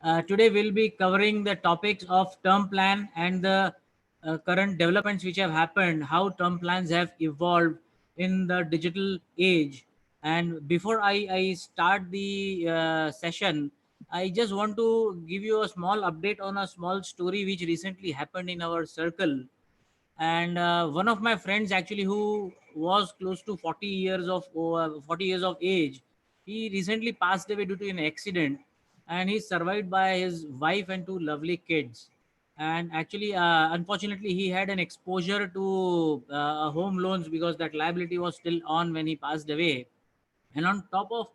Today we'll be covering the topics of term plan and the current developments which have happened, how term plans have evolved in the digital age. And before I start the session, I just want to give you a small update on a small story which recently happened in our circle. And one of my friends actually, who was close to 40 years of age, he recently passed away due to an accident, and he's survived by his wife and two lovely kids. And actually, unfortunately, he had an exposure to home loans because that liability was still on when he passed away. And on top of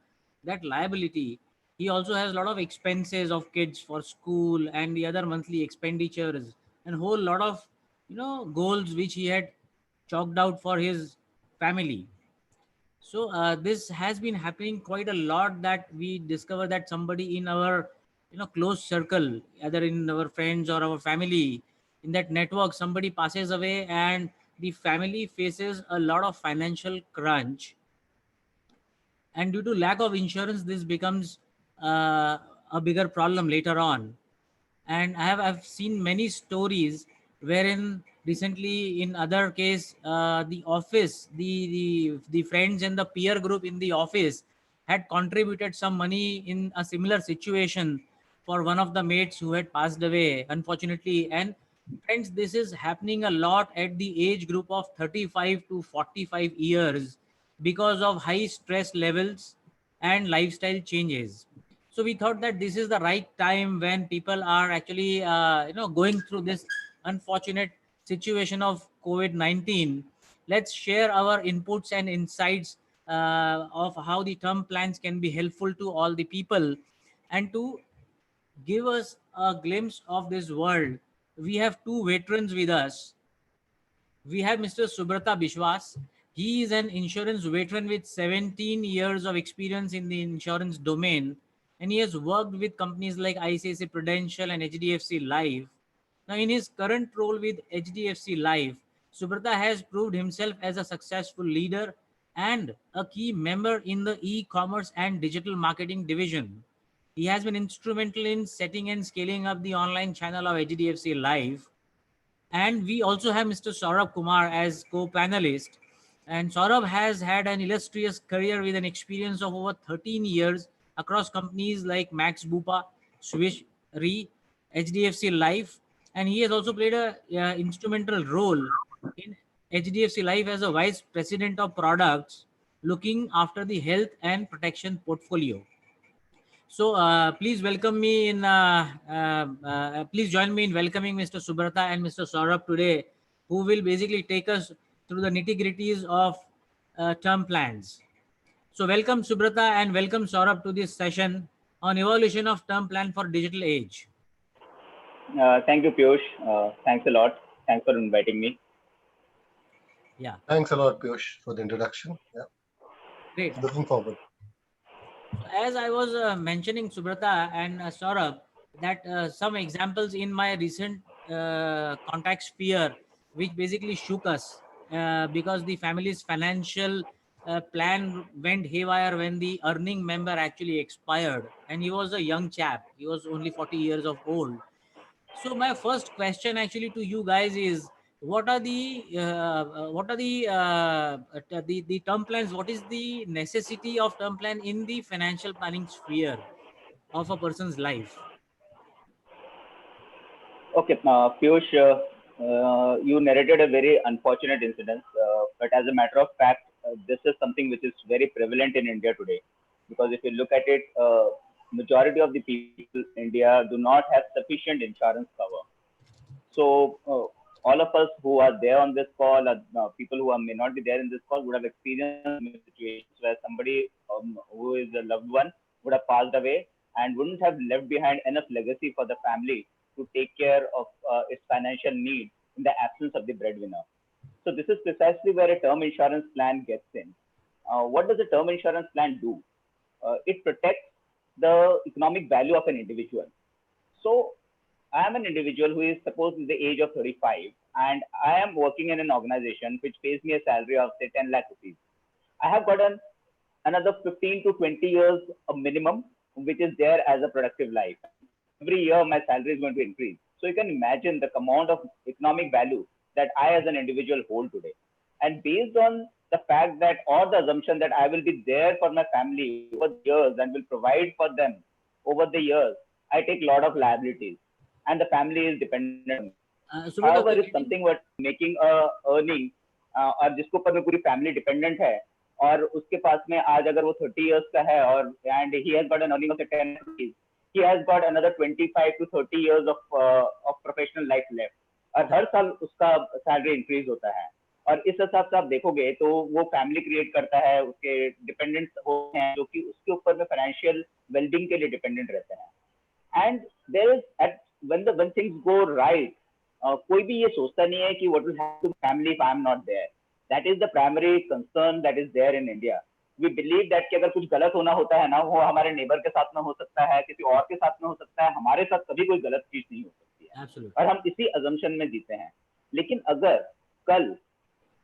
that liability, he also has a lot of expenses of kids for school and the other monthly expenditures, and whole lot of goals which he had chalked out for his family. So this has been happening quite a lot, that we discover that somebody in our close circle, either in our friends or our family, in that network, somebody passes away, and the family faces a lot of financial crunch. And due to lack of insurance, this becomes uh, a bigger problem later on. And I've seen many stories wherein recently, in other case, the office, the friends and the peer group in the office had contributed some money in a similar situation for one of the mates who had passed away, unfortunately. And friends, this is happening a lot at the age group of 35 to 45 years because of high stress levels and lifestyle changes. So we thought that this is the right time, when people are actually going through this unfortunate situation of COVID-19. Let's share our inputs and insights of how the term plans can be helpful to all the people. And to give us a glimpse of this world, we have two veterans with us. We have Mr. Subrata Bishwas. He is an insurance veteran with 17 years of experience in the insurance domain, and he has worked with companies like ICICI Prudential and HDFC Life. Now, in his current role with HDFC Life, Subrata has proved himself as a successful leader and a key member in the e-commerce and digital marketing division. He has been instrumental in setting and scaling up the online channel of HDFC Life. And we also have Mr. Saurabh Kumar as co-panelist. And Saurabh has had an illustrious career with an experience of over 13 years across companies like Max Bupa, Swiss Re, HDFC Life. And he has also played a instrumental role in HDFC Life as a vice president of products, looking after the health and protection portfolio. So please welcome me in. Please join me in welcoming Mr. Subrata and Mr. Saurabh today, who will basically take us through the nitty gritties of term plans. So welcome Subrata and welcome Saurabh to this session on evolution of term plan for digital age. Thank you, Piyush. Thanks a lot. Thanks for inviting me. Yeah, Thanks a lot, Piyush, for the introduction. Yeah, great. looking forward. As I was mentioning, Subrata and Saurabh, that some examples in my recent contact sphere, which basically shook us, because the family's financial plan went haywire when the earning member actually expired, and he was a young chap. He was only 40 years of old. So my first question actually to you guys is, what are the term plans? What is the necessity of term plan in the financial planning sphere of a person's life? Okay, Piyush, you narrated a very unfortunate incident, but as a matter of fact, this is something which is very prevalent in India today. Because if you look at it, majority of the people in India do not have sufficient insurance cover. So all of us who are there on this call, people who may not be there in this call, would have experienced situations where somebody who is a loved one would have passed away and wouldn't have left behind enough legacy for the family to take care of its financial needs in the absence of the breadwinner. So this is precisely where a term insurance plan gets in. What does a term insurance plan do? It protects the economic value of an individual. So I am an individual who is supposed to the age of 35, and I am working in an organization which pays me a salary of say 10 lakh rupees. I have gotten another 15 to 20 years of minimum, which is there as a productive life. every year my salary is going to increase. So you can imagine the amount of economic value that I as an individual hold today. And based on the fact that, or the assumption that I will be there for my family over the years and will provide for them over the years, I take a lot of liabilities and the family is dependent on me. Subrata, However, if something were making a earning और जिसके ऊपर में पूरी family dependent है और उसके पास में आज अगर वो 30 इयर्स का है और and he has got an earning of 10 rupees, he has got another 25 to 30 years of professional life left और हर साल उसका सैलरी इंक्रीज होता है और इस हिसाब से आप देखोगे तो वो फैमिली क्रिएट करता है, उसके डिपेंडेंट्स होते हैं जो कि उसके ऊपर में फाइनेंशियल वेलबींग के लिए डिपेंडेंट रहते हैं. And there is at when things go right, कोई भी ये सोचता नहीं है कि what will happen to family if I am not there. That is the primary concern that is there in India. We believe that कि अगर कुछ गलत होना होता है ना, वो हमारे नेबर के साथ में हो सकता है, किसी और के साथ में हो सकता है, हमारे साथ कभी कोई गलत चीज नहीं हो सकती है. Absolutely. और हम इसी अजम्पशन में जीते हैं. लेकिन अगर कल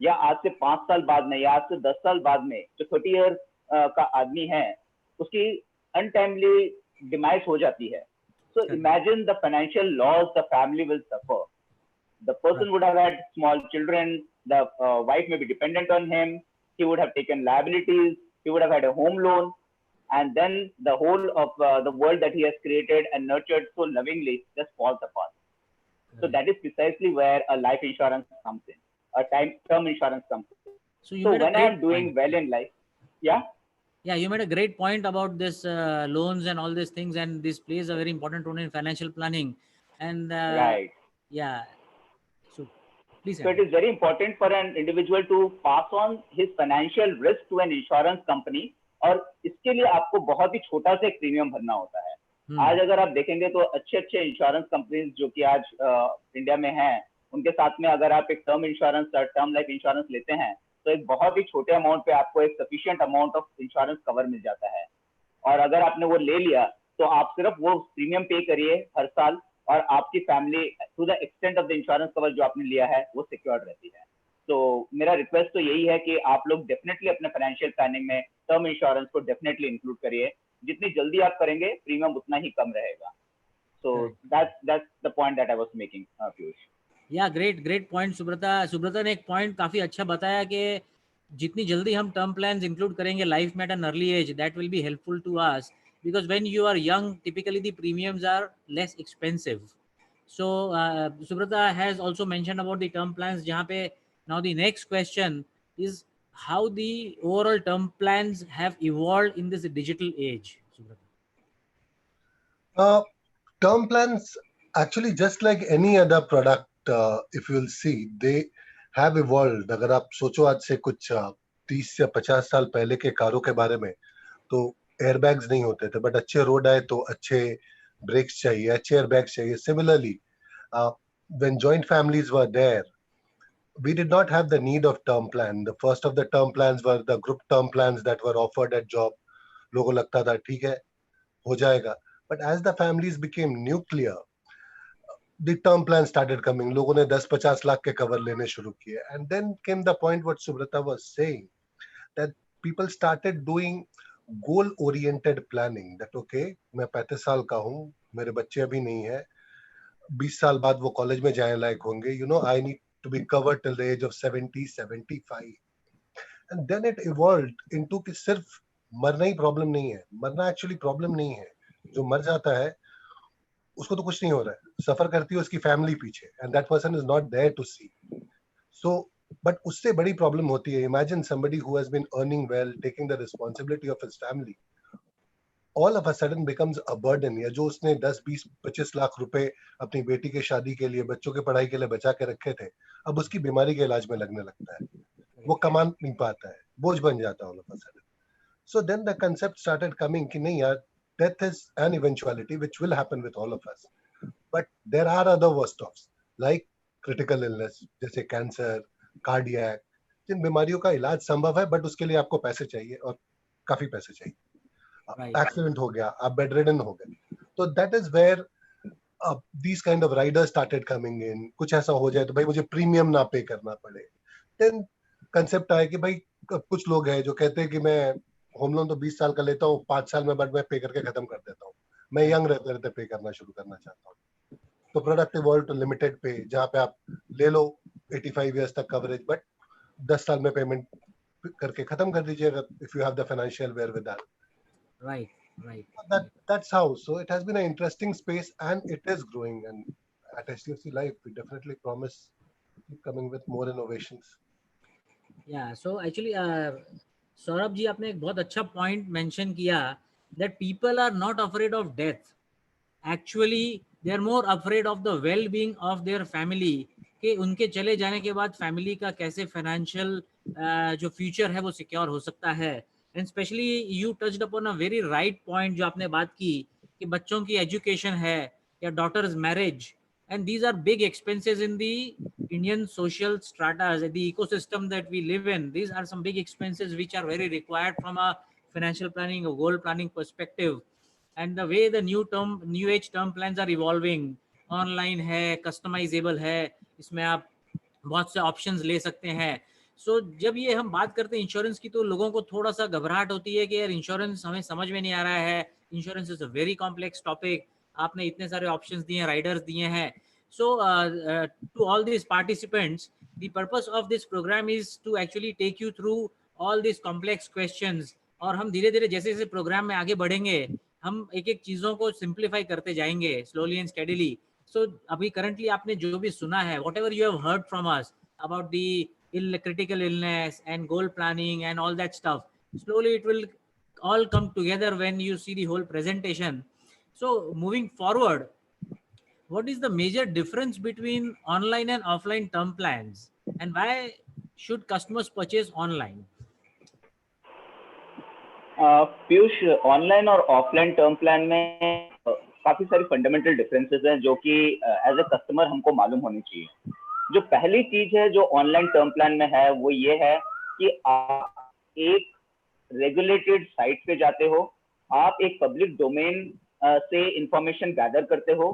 या आज से 5 साल बाद में या आज से 10 साल बाद में जो 30 ईयर का आदमी है उसकी अनटाइमली डिमाइस हो जाती है, so imagine the financial loss the family will suffer. The person would have had small children, the wife may be dependent on him, he would have taken liabilities, he would have had a home loan, and then the whole of the world that he has created and nurtured so lovingly just falls apart. So that is precisely where a life insurance comes in, a term insurance comes in. So when I am doing well in life, yeah, you made a great point about this loans and all these things, and this plays a very important role in financial planning. And right, yeah, so please. So it is very important for an individual to pass on his financial risk to an insurance company, और इसके लिए आपको बहुत ही छोटा सा एक premium भरना होता है. आज अगर आप देखेंगे तो अच्छे अच्छे इंश्योरेंस कंपनीज जो कि आज इंडिया में हैं, उनके साथ में अगर आप एक term insurance, term life insurance लेते हैं तो एक बहुत ही छोटे अमाउंट पे आपको एक sufficient amount of insurance cover मिल जाता है. और अगर आपने वो ले लिया तो आप सिर्फ वो प्रीमियम पे करिए हर साल और आपकी family to the extent of the insurance cover जो आपने लिया है वो सिक्योर्ड रहती है. तो मेरा रिक्वेस्ट तो यही है कि आप लोग डेफिनेटली अपने फाइनेंशियल प्लानिंग में टर्म इंश्योरेंस को डेफिनेटली इंक्लूड करिए. जितनी जल्दी आप करेंगे प्रीमियम उतना ही कम रहेगा. So that's the point that I was making, Piyush. Yeah, great point, Subrata ने एक पॉइंट काफी अच्छा बताया कि जितनी जल्दी हम टर्म प्लान्स इंक्लूड करेंगे लाइफ में at an early age, that will be helpful to us because when you are young typically the premiums are less expensive. So Subrata has also mentioned about the term plans, jahan pe now the next question is how the overall term plans have evolved in this digital age, Subrata. Term plans actually just like any other product, if you will see, they have evolved. अगर आप सोचो आज से कुछ 30 या 50 साल पहले के कारों के बारे में, तो एयरबैग्स नहीं होते थे, बट अच्छे रोड आए तो अच्छे ब्रेक्स चाहिए, अच्छे एयरबैग्स चाहिए. Similarly, when joint families were there, we did not have the need of term plan. The first of the term plans were the group term plans that were offered at job. लोगों लगता था ठीक है हो जाएगा. But as the families became nuclear, the term plan started coming. लोगों ने 10-50 लाख के कवर लेने शुरू किए. And then came the point what Subrata was saying, that people started doing goal oriented planning. That okay, मैं 35 साल का हूँ, मेरे बच्चे अभी नहीं है, 20 साल बाद वो कॉलेज में जाने लायक होंगे. You know, I need to be covered till the age of 70, 75. And then it evolved into कि सिर्फ मरना ही प्रॉब्लम नहीं है. मरना एक्चुअली प्रॉब्लम नहीं है. जो मर जाता है उसको तो कुछ नहीं हो रहा है, सफर करती है उसकी फैमिली पीछे, and that person is not there to see. So but उससे बड़ी प्रॉब्लम होती है. Imagine somebody who has been earning well, taking the responsibility of his family, all of a sudden becomes a burden. या जो उसने 10, 20, 25 लाख रुपए अपनी बेटी के शादी के लिए, बच्चों के पढ़ाई के लिए बचा के रखे थे, अब उसकी बीमारी के इलाज में लगने लगता है, वो कमा नहीं पाता है, बोझ बन जाता है all of a sudden. So then the concept started coming कि नहीं यार, death is an eventuality which will happen with all of us, but there are other worst offs like critical illness जैसे कैंसर, कार्डियक, जिन बीमारियों का इलाज संभव है but उसके लिए आपको पैसे चाहिए और काफी पैसे चाहिए. एक्सीडेंट हो गया, आप बेड रिडन हो गए, तो that is where these kind of riders started coming in. कुछ ऐसा हो जाए तो भाई मुझे प्रीमियम ना पे करना पड़े. then कंसेप्ट आया कि भाई कुछ लोग हैं जो कहते हैं कि मैं होम लोन तो 20 साल का लेता हूँ, 5 साल में बट मैं पे करके खत्म कर देता हूँ, मैं यंग रहते रहते पे करना शुरू करना चाहता हूँ। तो प्रोडक्ट इवॉल्व टू लिमिटेड पे, जहाँ पे आप ले लो 85 इयर्स तक कवरेज, बट 10 साल में पेमेंट करके खत्म कर दीजिएगा if you have the financial wherewithal. Right, right, right. That's how. So it has been an interesting space and it is growing. And at HDFC Life, we definitely promise to keep coming with more innovations. Yeah, so actually, Saurabh ji आपने एक बहुत अच्छा point mention किया that people are not afraid of death. Actually, they are more afraid of the well-being of their family, कि उनके चले जाने के बाद फैमिली का कैसे फाइनेंशियल जो फ्यूचर है वो सिक्योर हो सकता है. And specially you touched upon a very right point जो आपने बात की कि बच्चों की एजुकेशन है या daughter's marriage, and these are big expenses in the Indian social strata, the ecosystem that we live in. These are some big expenses which are very required from a financial planning or goal planning perspective. And the way the new age term plans are evolving, online है, customizable है, इसमें आप बहुत से options ले सकते हैं. सो जब ये हम बात करते हैं इंश्योरेंस की तो लोगों को थोड़ा सा घबराहट होती है कि यार इंश्योरेंस हमें समझ में नहीं आ रहा है, insurance is a very complex topic, आपने इतने सारे ऑप्शंस दिए हैं, राइडर्स दिए हैं. So to all this participants, the purpose of this programme is to actually take you through all this complex questions. और हम धीरे धीरे जैसे जैसे प्रोग्राम में आगे बढ़ेंगे हम एक एक चीज़ों को सिंप्लीफाई करते जाएंगे स्लोली एंड स्टेडीली. सो अभी करंटली आपने जो भी सुना है, what ever you have heard from us about the critical illness and goal planning and all that stuff, slowly it will all come together when you see the whole presentation. So moving forward, what is the major difference between online and offline term plans, and why should customers purchase online? Piyush, online और offline term plan में काफी सारी fundamental differences हैं जो कि as a customer हमको मालूम होनी चाहिए. जो पहली चीज है जो ऑनलाइन टर्म प्लान में है वो ये है कि आप एक रेगुलेटेड साइट पे जाते हो, आप एक पब्लिक डोमेन से इंफॉर्मेशन गैदर करते हो,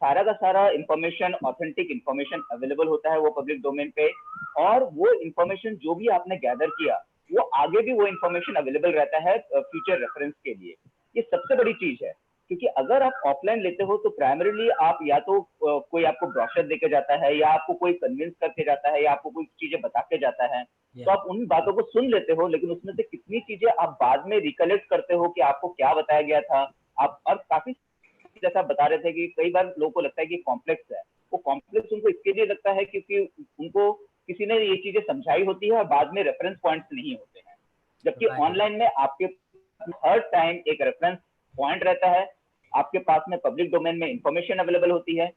सारा का सारा इंफॉर्मेशन ऑथेंटिक इंफॉर्मेशन अवेलेबल होता है वो पब्लिक डोमेन पे, और वो इंफॉर्मेशन जो भी आपने गैदर किया वो आगे भी वो इंफॉर्मेशन अवेलेबल रहता है फ्यूचर रेफरेंस के लिए. ये सबसे बड़ी चीज है, क्योंकि अगर आप ऑफलाइन लेते हो तो प्राइमरीली आप या तो कोई आपको ब्रोशर देके जाता है, या आपको कोई कन्विंस करके जाता है, या आपको कोई चीजें बता के जाता है, तो आप उन बातों को सुन लेते हो, लेकिन उसमें से कितनी चीजें आप बाद में रिकलेक्ट करते हो कि आपको क्या बताया गया था. आप और काफी जैसा बता रहे थे कि कई बार लोगों को लगता है कि कॉम्प्लेक्स है, वो कॉम्प्लेक्स उनको इसके लिए लगता है क्योंकि उनको किसी ने ये चीजें समझाई होती है और बाद में रेफरेंस पॉइंट्स नहीं होते हैं. जबकि ऑनलाइन में आपके हर टाइम एक रेफरेंस पॉइंट रहता है, आपके पास में पब्लिक डोमेन में इंफॉर्मेशन अवेलेबल होती है,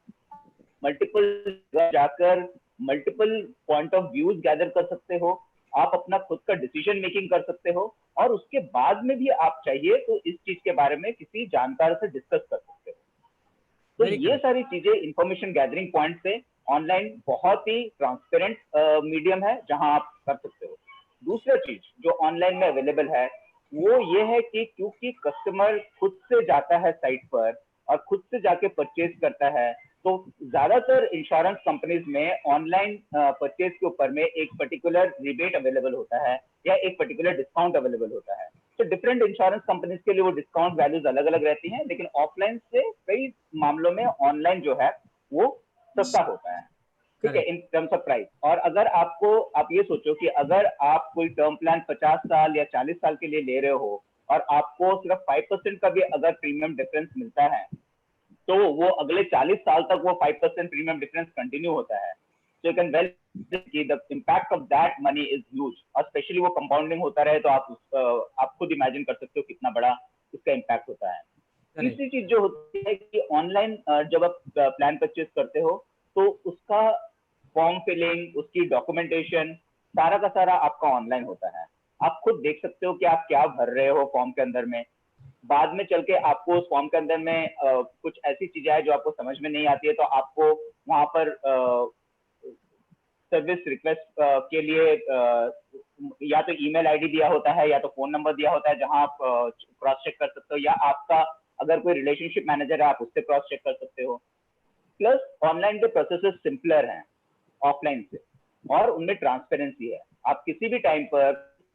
मल्टीपल जाकर multiple point of views gather कर सकते हो, आप अपना खुद का डिसीजन मेकिंग कर सकते हो, और उसके बाद में भी आप चाहिए तो इस चीज के बारे में किसी जानकार से डिस्कस कर सकते हो. तो ये सारी चीजें इंफॉर्मेशन गैदरिंग पॉइंट से ऑनलाइन बहुत ही ट्रांसपेरेंट मीडियम है जहां आप कर सकते हो. दूसरा चीज जो ऑनलाइन में अवेलेबल है वो ये है कि क्योंकि कस्टमर खुद से जाता है साइट पर और खुद से जाके परचेज करता है, तो ज्यादातर इंश्योरेंस कंपनीज में ऑनलाइन परचेज के ऊपर में एक पर्टिकुलर रिबेट अवेलेबल होता है या एक पर्टिकुलर डिस्काउंट अवेलेबल होता है. तो डिफरेंट इंश्योरेंस कंपनीज के लिए वो डिस्काउंट वैल्यूज अलग अलग रहती हैं, लेकिन ऑफलाइन से कई मामलों में ऑनलाइन जो है वो सस्ता होता है, ठीक है, इन टर्म्स ऑफ प्राइस. और अगर आप ये सोचो कि अगर आप कोई टर्म प्लान 50 साल या 40 साल के लिए ले रहे हो और आपको सिर्फ 5% का भी अगर प्रीमियम डिफरेंस मिलता है, तो वो अगले 40 साल तक वो 5% प्रीमियम डिफरेंस कंटिन्यू होता है. सो यू कैन वेल कि the impact of that money is huge, और स्पेशली वो कंपाउंडिंग होता रहे तो आप खुद इमेजिन कर सकते हो कितना बड़ा इसका इम्पैक्ट होता है. तीसरी चीज जो होती है कि ऑनलाइन जब आप प्लान परचेज करते हो तो उसका फॉर्म फिलिंग, उसकी डॉक्यूमेंटेशन, सारा का सारा आपका ऑनलाइन होता है. आप खुद देख सकते हो कि आप क्या भर रहे हो फॉर्म के अंदर में. बाद में चल के आपको उस फॉर्म के अंदर में कुछ ऐसी चीजें हैं जो आपको समझ में नहीं आती है, तो आपको वहां पर सर्विस रिक्वेस्ट के लिए या तो ईमेल आईडी दिया होता है या तो फोन नंबर दिया होता है जहां आप क्रॉस चेक कर सकते हो, या आपका अगर कोई रिलेशनशिप मैनेजर है आप उससे क्रॉस चेक कर सकते हो. प्लस ऑनलाइन के प्रोसेसेस सिंपलर हैं ऑफलाइन से, और उनमें ट्रांसपेरेंसी है. आप किसी भी टाइम पर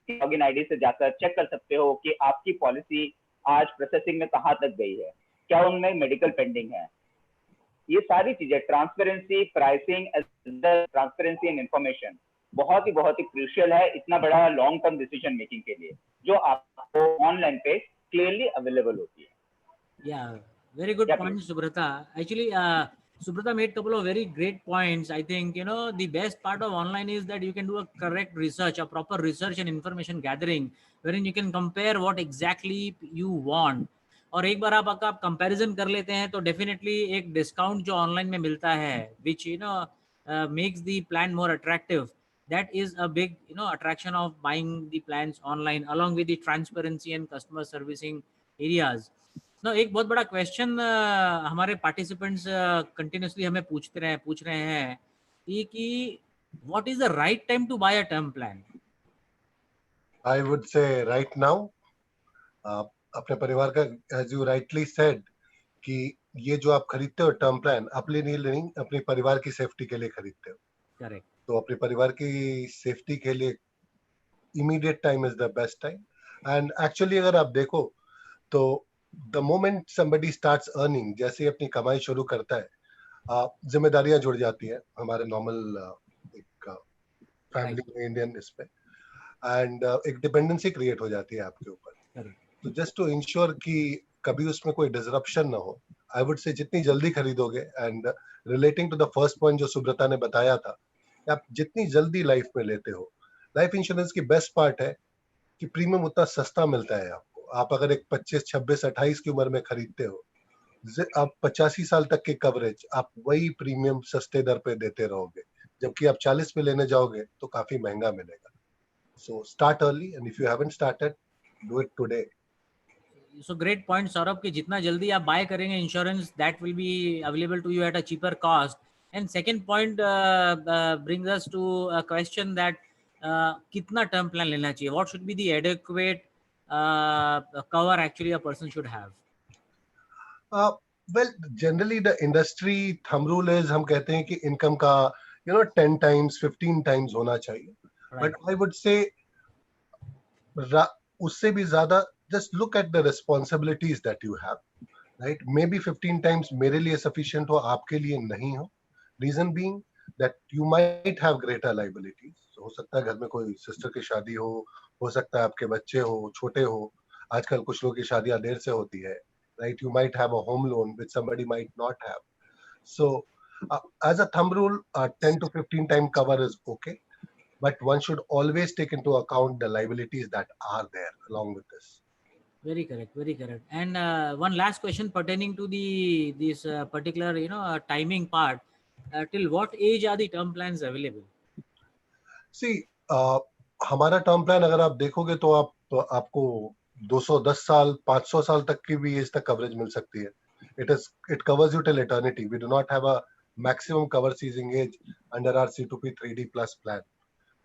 लॉगिन आईडी से जाकर चेक कर सकते हो कि आपकी पॉलिसी आज प्रोसेसिंग में कहां तक गई है. क्या उनमें मेडिकल पेंडिंग है, ये सारी चीजें, transparency, pricing, transparency and information बहुत ही क्रूशियल है इतना बड़ा लॉन्ग टर्म डिसीजन मेकिंग के लिए, जो आपको ऑनलाइन पे क्लियरली अवेलेबल होती है. Yeah, very good Yeah, point, please. Subrata. Actually, Subrata made a couple of very great points. I think, you know, the best part of online is that you can do a correct research, a proper research and information gathering, wherein you can compare what exactly you want. और एक बार आप comparison कर लेते हैं तो definitely एक discount जो online में मिलता है, which you know makes the plan more attractive. That is a big, you know, attraction of buying the plans online, along with the transparency and customer servicing areas. ना एक बहुत बड़ा question हमारे participants continuously हमें पूछ रहे हैं कि what is the right time to buy a term plan. I would say right now. अपने परिवार का, एज यू राइटली सेड, कि ये जो आप खरीदते हो टर्म प्लान अपने लिए नहीं, अपने परिवार की सेफ्टी के लिए खरीदते हो. करेक्ट. तो अपने परिवार की सेफ्टी के लिए immediate time is the best time. And actually अगर आप देखो तो the moment somebody starts earning, जैसे ही अपनी कमाई शुरू करता है, जिम्मेदारियां जुड़ जाती है हमारे नॉर्मल एक फैमिली में, इंडियन इस पे, एंड एक डिपेंडेंसी क्रिएट हो जाती है आपके ऊपर. तो जस्ट टू इंश्योर कि कभी उसमें कोई डिसरप्शन ना हो, आई वुड से जितनी जल्दी खरीदोगे, and relating to the first point जो सुब्रता ने बताया था, आप जितनी जल्दी लाइफ में लेते हो, लाइफ इंश्योरेंस की बेस्ट पार्ट है कि प्रीमियम उतना सस्ता मिलता है आपको. आप अगर एक 25, 26, 28 की उम्र में खरीदते हो, आप 85 साल तक के कवरेज आप वही प्रीमियम सस्ते दर पे देते रहोगे, जबकि आप 40 पे लेने जाओगे तो काफी महंगा मिलेगा. So start early, and if you haven't started, do it today. So great point Saurabh, कि जितना जल्दी आप बाय करेंगे insurance, that will be available to you at a cheaper cost. And second point brings us to a question that कितना term plan लेना चाहिए, what should be the adequate cover actually a person should have. Well, generally the industry thumb rule is, हम कहते हैं कि income का 10 times 15 times होना चाहिए. बट आई वुड से उससे भी ज्यादा, just look at the responsibilities that you have, right. May be 15 times मेरे लिए सफिशिएंट हो, आपके लिए नहीं हो. Reason being that you might have greater liabilities. हो सकता है घर में कोई सिस्टर की शादी हो सकता है आपके बच्चे हो, छोटे हो. आजकल कुछ लोगों की शादियां देर से होती है, right? You might have a home loan which somebody might not have. So, as a thumb rule, 10 to 15 time cover is okay, but one should always take into account the liabilities that are there along with this. Very correct, very correct. And one last question pertaining to the this particular, you know, timing part. Till what age are the term plans available? See, हमारा term plan अगर आप देखोगे तो आपको 210 साल, 500 साल तक की भी एज तक कवरेज मिल सकती है. It covers you till eternity. We do not have a maximum cover ceasing age under our C2P 3D plus plan.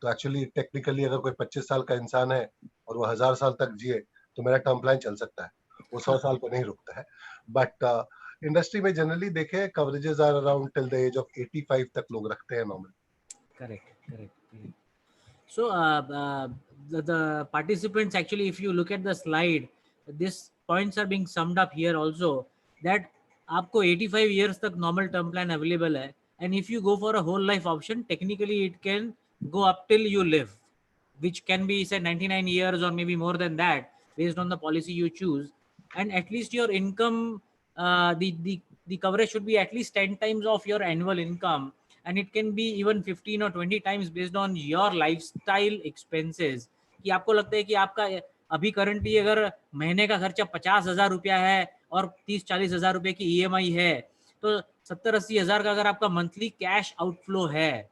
तो एक्चुअली टेक्निकली अगर कोई 25 साल का इंसान है और वो 1000 साल तक जिए तो मेरा टर्म प्लान चल सकता है, वो 100 साल पे नहीं रुकता है. बट इंडस्ट्री में जनरली देखे coverages are around till the age of 85 तक लोग रखते हैं normal. Correct, correct, correct. So the participants, actually, if you look at the slide, these points are being summed up here also, that आपको 85 years तक normal term plan available है, and if you go for a whole life option, technically it can go up till you live, which can be say 99 years or maybe more than that based on the policy you choose. And at least your income, the coverage should be at least 10 times of your annual income, and it can be even 15 or 20 times based on your lifestyle expenses. कि आपको लगता है कि आपका अभी currently अगर महीने का खर्चा 50,000 रुपया है और 30-40 हजार रुपए की ईएमआई है, तो 70-80 हजार का अगर आपका मंथली कैश आउटफ्लो है,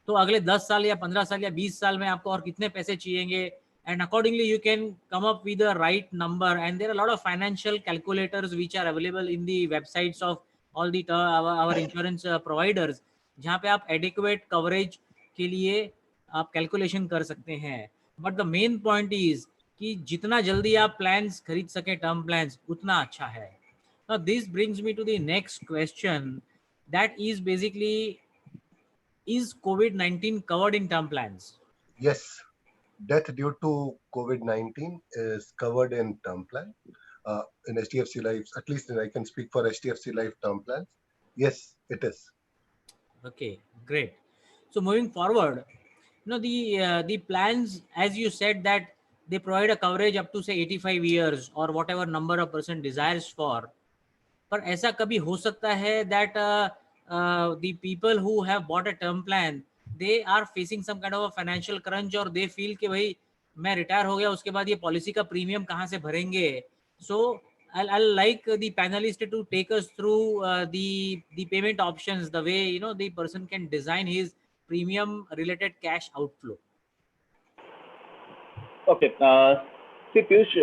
तो अगले 10 साल या 15 साल या 20 साल में आपको और कितने पैसे चाहिएंगे, and accordingly you can come up with the right number. And there are a lot of financial calculators which are available in the websites of all the our insurance providers, जहाँ पे आप adequate coverage के लिए आप calculation कर सकते हैं. But the main point is कि जितना जल्दी आप प्लान्स खरीद सके टर्म प्लान्स, उतना अच्छा है. Now this brings me to the next question, that is basically, is COVID-19 covered in term plans? Yes, death due to COVID-19 is covered in term plan, in HDFC Life, at least I can speak for HDFC Life term plans. Yes, it is. Okay, great. So moving forward, the plans, as you said, that they provide a coverage up to say 85 years or whatever number a person desires for. पर ऐसा कभी हो सकता है that the people who have bought a term plan, they are facing some kind of a financial crunch or they feel कि भाई मैं retire हो गया उसके बाद ये पॉलिसी का प्रीमियम कहाँ से भरेंगे. So I'll like the panelist to take us through the payment options, the way the person can design his premium related cash outflow. Okay. See, Piyush,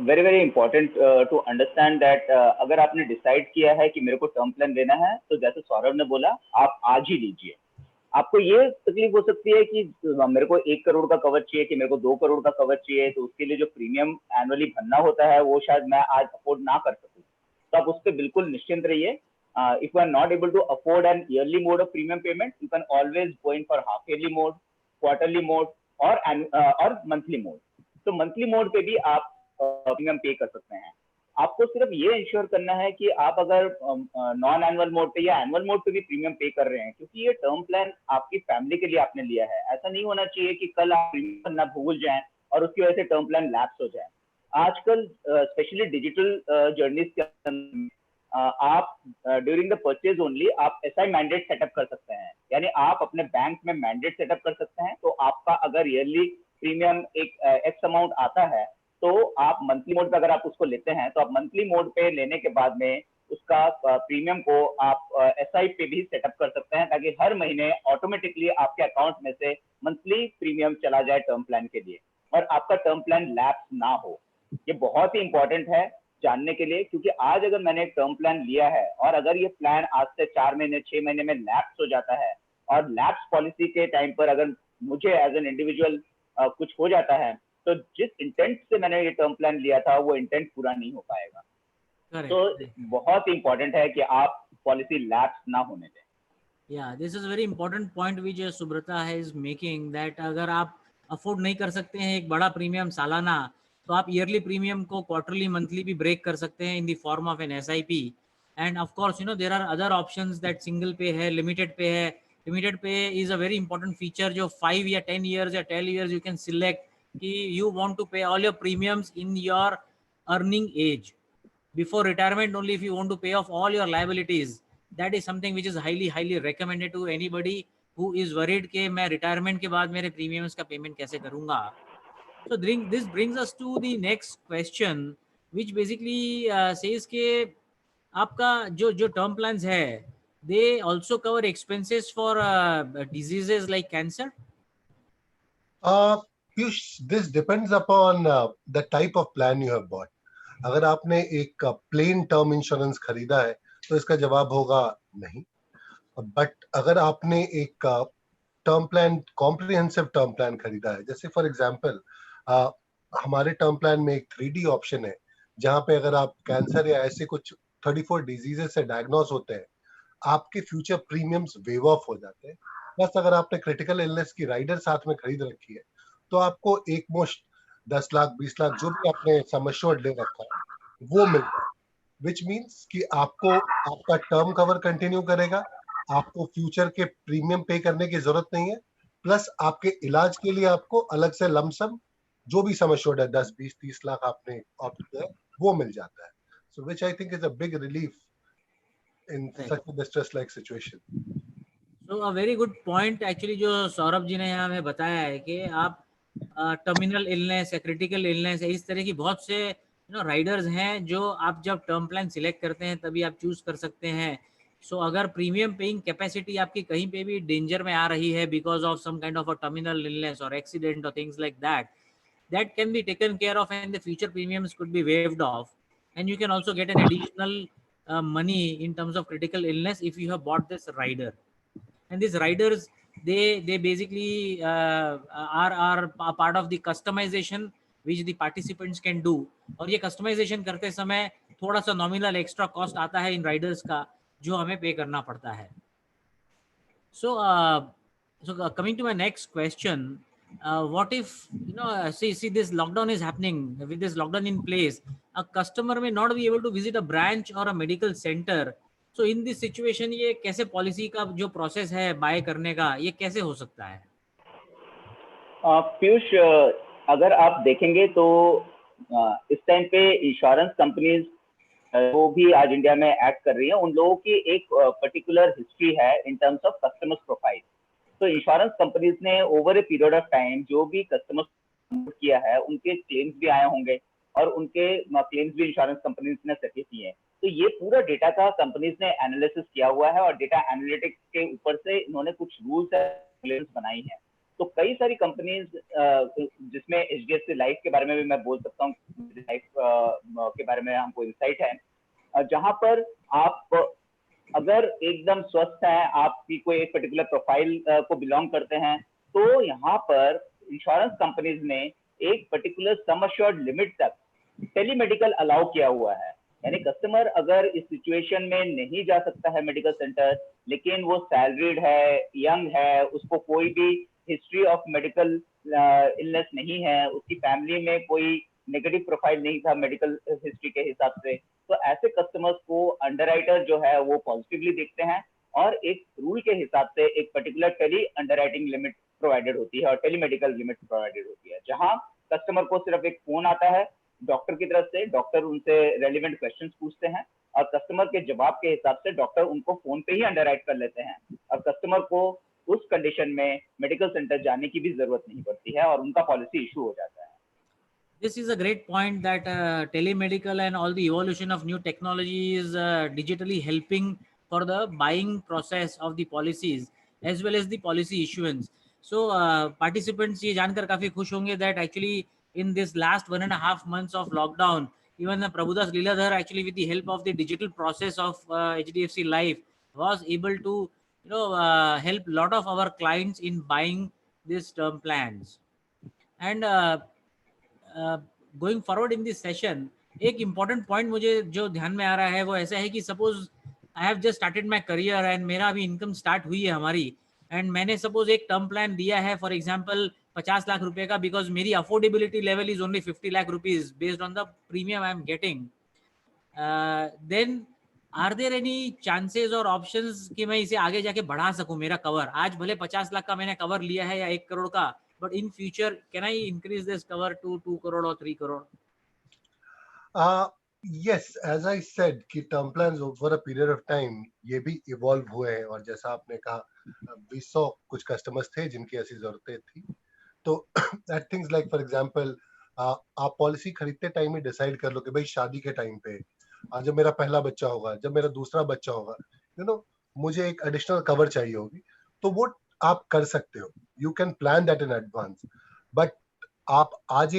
very very important to understand that अगर आपने decide किया है कि मेरे को term plan लेना है, तो जैसे सौरभ ने बोला, आप आज ही लीजिए. आपको ये तकलीफ हो सकती है कि मेरे को 1 करोड़ का कवर चाहिए कि मेरे को 2 करोड़ का कवर चाहिए, तो उसके लिए जो प्रीमियम एनुअली भरना होता है वो शायद मैं आज अफोर्ड ना कर सकूं. तो आप उस पर बिल्कुल निश्चिंत रहिए. If you are not able to afford an yearly mode of premium payment, you can always go in for half yearly mode, quarterly mode or monthly mode. तो मंथली मोड पे भी आप प्रीमियम पे कर सकते हैं. आपको सिर्फ ये इंश्योर करना है कि आप अगर नॉन एनुअल मोड पे या एनुअल मोड पे भी प्रीमियम पे कर रहे हैं, क्योंकि ये टर्म प्लान आपकी फैमिली के लिए आपने लिया है. ऐसा नहीं होना चाहिए कि कल आप प्रीमियम करना भूल जाएं और उसकी वजह से टर्म प्लान लैप्स हो जाए. आजकल स्पेशली डिजिटल जर्नीज के अंदर आप ड्यूरिंग द परचेज ओनली आप एसआई मैंडेट सेटअप कर सकते हैं. यानी आप अपने बैंक में मैंडेट सेटअप कर सकते हैं. तो आपका अगर ईयरली प्रीमियम एक एक्स अमाउंट आता है, तो आप मंथली मोड पे अगर आप उसको लेते हैं, तो आप मंथली मोड पे लेने के बाद में उसका प्रीमियम को आप एसआई पे भी सेटअप कर सकते हैं, ताकि हर महीने ऑटोमेटिकली आपके अकाउंट में से मंथली प्रीमियम चला जाए टर्म प्लान के लिए और आपका टर्म प्लान लैप्स ना हो. ये बहुत ही इंपॉर्टेंट है जानने के लिए, क्योंकि आज अगर मैंने एक टर्म प्लान लिया है और अगर ये प्लान आज से 4 महीने 6 महीने में लैप्स हो जाता है और लैप्स पॉलिसी के टाइम पर अगर मुझे एज एन इंडिविजुअल कुछ हो जाता है, तो जिस इंटेंट से मैंने ये टर्म प्लान लिया था वो इंटेंट पूरा नहीं हो पाएगा. तो बहुत ही इंपॉर्टेंट है कि आप पॉलिसी लैप्स ना होने दें. Yeah, this is a very important point which Subrata is making, that अगर आप अफोर्ड नहीं कर सकते हैं एक बड़ा प्रीमियम सालाना, तो आप ईयरली प्रीमियम को क्वार्टरली मंथली भी ब्रेक कर सकते हैं in the form of an SIP. And of course there are other options that single pay है, लिमिटेड पे है. Limited pay is a very important feature जो 5 या 10 years या 12 years यू कैन सिलेक्ट कि you want to pay all your premiums in your earning age. Before retirement only, if you want to pay off all your liabilities, that is something which is highly recommended to anybody who is worried कि मैं retirement के बाद मेरे premiums का payment कैसे करूँगा. So this brings us to the next question, which basically says कि आपका जो term plans है, they also cover expenses for diseases like cancer. Piyush, this depends upon the type of plan you have bought. अगर आपने एक plane term insurance खरीदा है तो इसका जवाब होगा नहीं. बट अगर आपने एक term plan, comprehensive term plan खरीदा है, जैसे फॉर एग्जांपल हमारे टर्म प्लान में एक 3D ऑप्शन है, जहां पे अगर आप कैंसर या ऐसे कुछ 34 डिजीजेस से डायग्नोस होते हैं, आपके फ्यूचर प्रीमियम्स वेव ऑफ हो जाते हैं. प्लस अगर आपने क्रिटिकल इलनेस की राइडर साथ में खरीद रखी है, तो आपको एक मुश्त 10 लाख 20 लाख जो भी आपने सम एश्योर्ड ले रखा है वो मिलता है. विच मीन्स कि आपको आपका टर्म कवर कंटिन्यू करेगा, आपको फ्यूचर के प्रीमियम पे करने की जरूरत नहीं है. प्लस आपके इलाज के लिए आपको अलग से लमसम जो भी सम एश्योर्ड है 10 20 30 लाख आपने ऑप्ट किया है वो मिल जाता है. So which I think is a big relief in such a distress like situation. So a very good point actually जो सौरभ जी ने यहाँ हमें बताया है कि आप टर्मिनल इलनेस या क्रिटिकल इलनेस या इस तरह की बहुत से राइडर्स हैं जो आप जब टर्म प्लान सिलेक्ट करते हैं तभी आप चूज कर सकते हैं. सो अगर प्रीमियम पेइंग कैपेसिटी आपकी कहीं पे भी डेंजर में आ रही है because of some kind of a terminal illness और एक्सीडेंट और things like that can be taken care of and the future premiums could be waived off, and you can also get an additional money in terms of critical illness if you have bought this rider. And these riders, they basically are a part of the customization which the participants can do. और ये customization करते समय थोड़ा सा nominal extra cost आता है इन riders का जो हमें पे करना पड़ता है. So coming to my next question, what if see this lockdown is happening, with this lockdown in place, a customer may not be able to visit a branch or a medical center. So in this situation ये कैसे policy का जो process है bye करने का ये कैसे हो सकता है? पीयूष, अगर आप देखेंगे तो इस टाइम पे इंश्योरेंस कंपनीज वो भी आज इंडिया में एक्ट कर रही है, उन लोगों की एक पर्टिकुलर हिस्ट्री है in terms of customers profile. तो इंश्योरेंस कंपनीज ने over a period of time जो भी कस्टमर्स किया है उनके क्लेम्स भी आए होंगे और उनके क्लेम्स भी इंश्योरेंस कंपनीज ने सेटल किए हैं। तो ये पूरा डेटा का कंपनीज ने एनालिसिस किया हुआ है और डेटा एनालिटिक्स के ऊपर से इन्होंने कुछ रूल्स एंड रेगुलेशंस बनाई हैं। तो कई सारी कंपनीज जिसमें एचडीएफसी लाइफ के बारे में भी मैं बोल सकता हूँ, लाइफ के बारे में हमको इंसाइट है, जहां पर आप अगर एकदम स्वस्थ हैं, आपकी कोई एक पर्टिकुलर प्रोफाइल को बिलोंग करते हैं, तो यहाँ पर इंश्योरेंस कंपनीज ने एक पर्टिकुलर सम अश्योर्ड लिमिट तक टेलीमेडिकल अलाउ किया हुआ है। यानी कस्टमर अगर इस सिचुएशन में नहीं जा सकता है मेडिकल सेंटर, लेकिन वो सैलरीड है, यंग है, उसको कोई भी हिस्ट्री ऑफ मेडिकल इलनेस नहीं है, उसकी फैमिली में कोई नेगेटिव प्रोफाइल नहीं था मेडिकल हिस्ट्री के हिसाब से, तो ऐसे कस्टमर्स को अंडरराइटर जो है वो पॉजिटिवली देखते हैं और एक रूल के हिसाब से एक particular tele underwriting limit provided होती है और टेलीमेडिकल लिमिट प्रोवाइडेड होती है, जहां कस्टमर को सिर्फ एक फोन आता है डॉक्टर की तरफ से, डॉक्टर उनसे रेलिवेंट क्वेश्चंस पूछते हैं और कस्टमर के जवाब के हिसाब से डॉक्टर उनको फोन पे ही अंडरराइट कर लेते हैं और कस्टमर को उस कंडीशन में मेडिकल सेंटर जाने की भी जरूरत नहीं पड़ती है और उनका पॉलिसी इशू हो जाता है। This is a great point that telemedical and all the evolution of new technology is digitally helping for the buying process of the policies as well as the policy issuance. So participants ये जानकर काफी खुश होंगे that actually in this last 1.5 months of lockdown, even Prabhudas Leeladhar actually with the help of the digital process of HDFC Life was able to help lot of our clients in buying these term plans. And going forward in this session, एक important point मुझे जो ध्यान में आ रहा है वो ऐसा है कि suppose I have just started my career and मेरा अभी इनकम स्टार्ट हुई है हमारी, एंड मैंने सपोज एक टर्म प्लान दिया है फॉर एग्जांपल 50 लाख रुपए का, बिकॉज मेरी affordability level is only 50 lakh rupees based on the premium I am getting, then are there any chances और ऑप्शंस कि मैं इसे आगे जाके बढ़ा सकूं मेरा कवर? आज भले 50 लाख का मैंने कवर लिया है या 1 करोड़ का, but in future can I increase this cover to 2 crore or 3 crore? Yes, as I said कि term plans over a period of time ये भी evolve हुए हैं और जैसा आपने कहा 200 कुछ customers थे जिनकी ऐसी जरूरतें थी, तो that things like for example आप पॉलिसी खरीदते टाइम ही डिसाइड कर लो कि भाई शादी के टाइम पे जब मेरा पहला बच्चा होगा, जब मेरा दूसरा बच्चा होगा, मुझे एक एडिशनल कवर चाहिए होगी, तो वो आप कर सकते हो, you can plan that in advance. But आप आज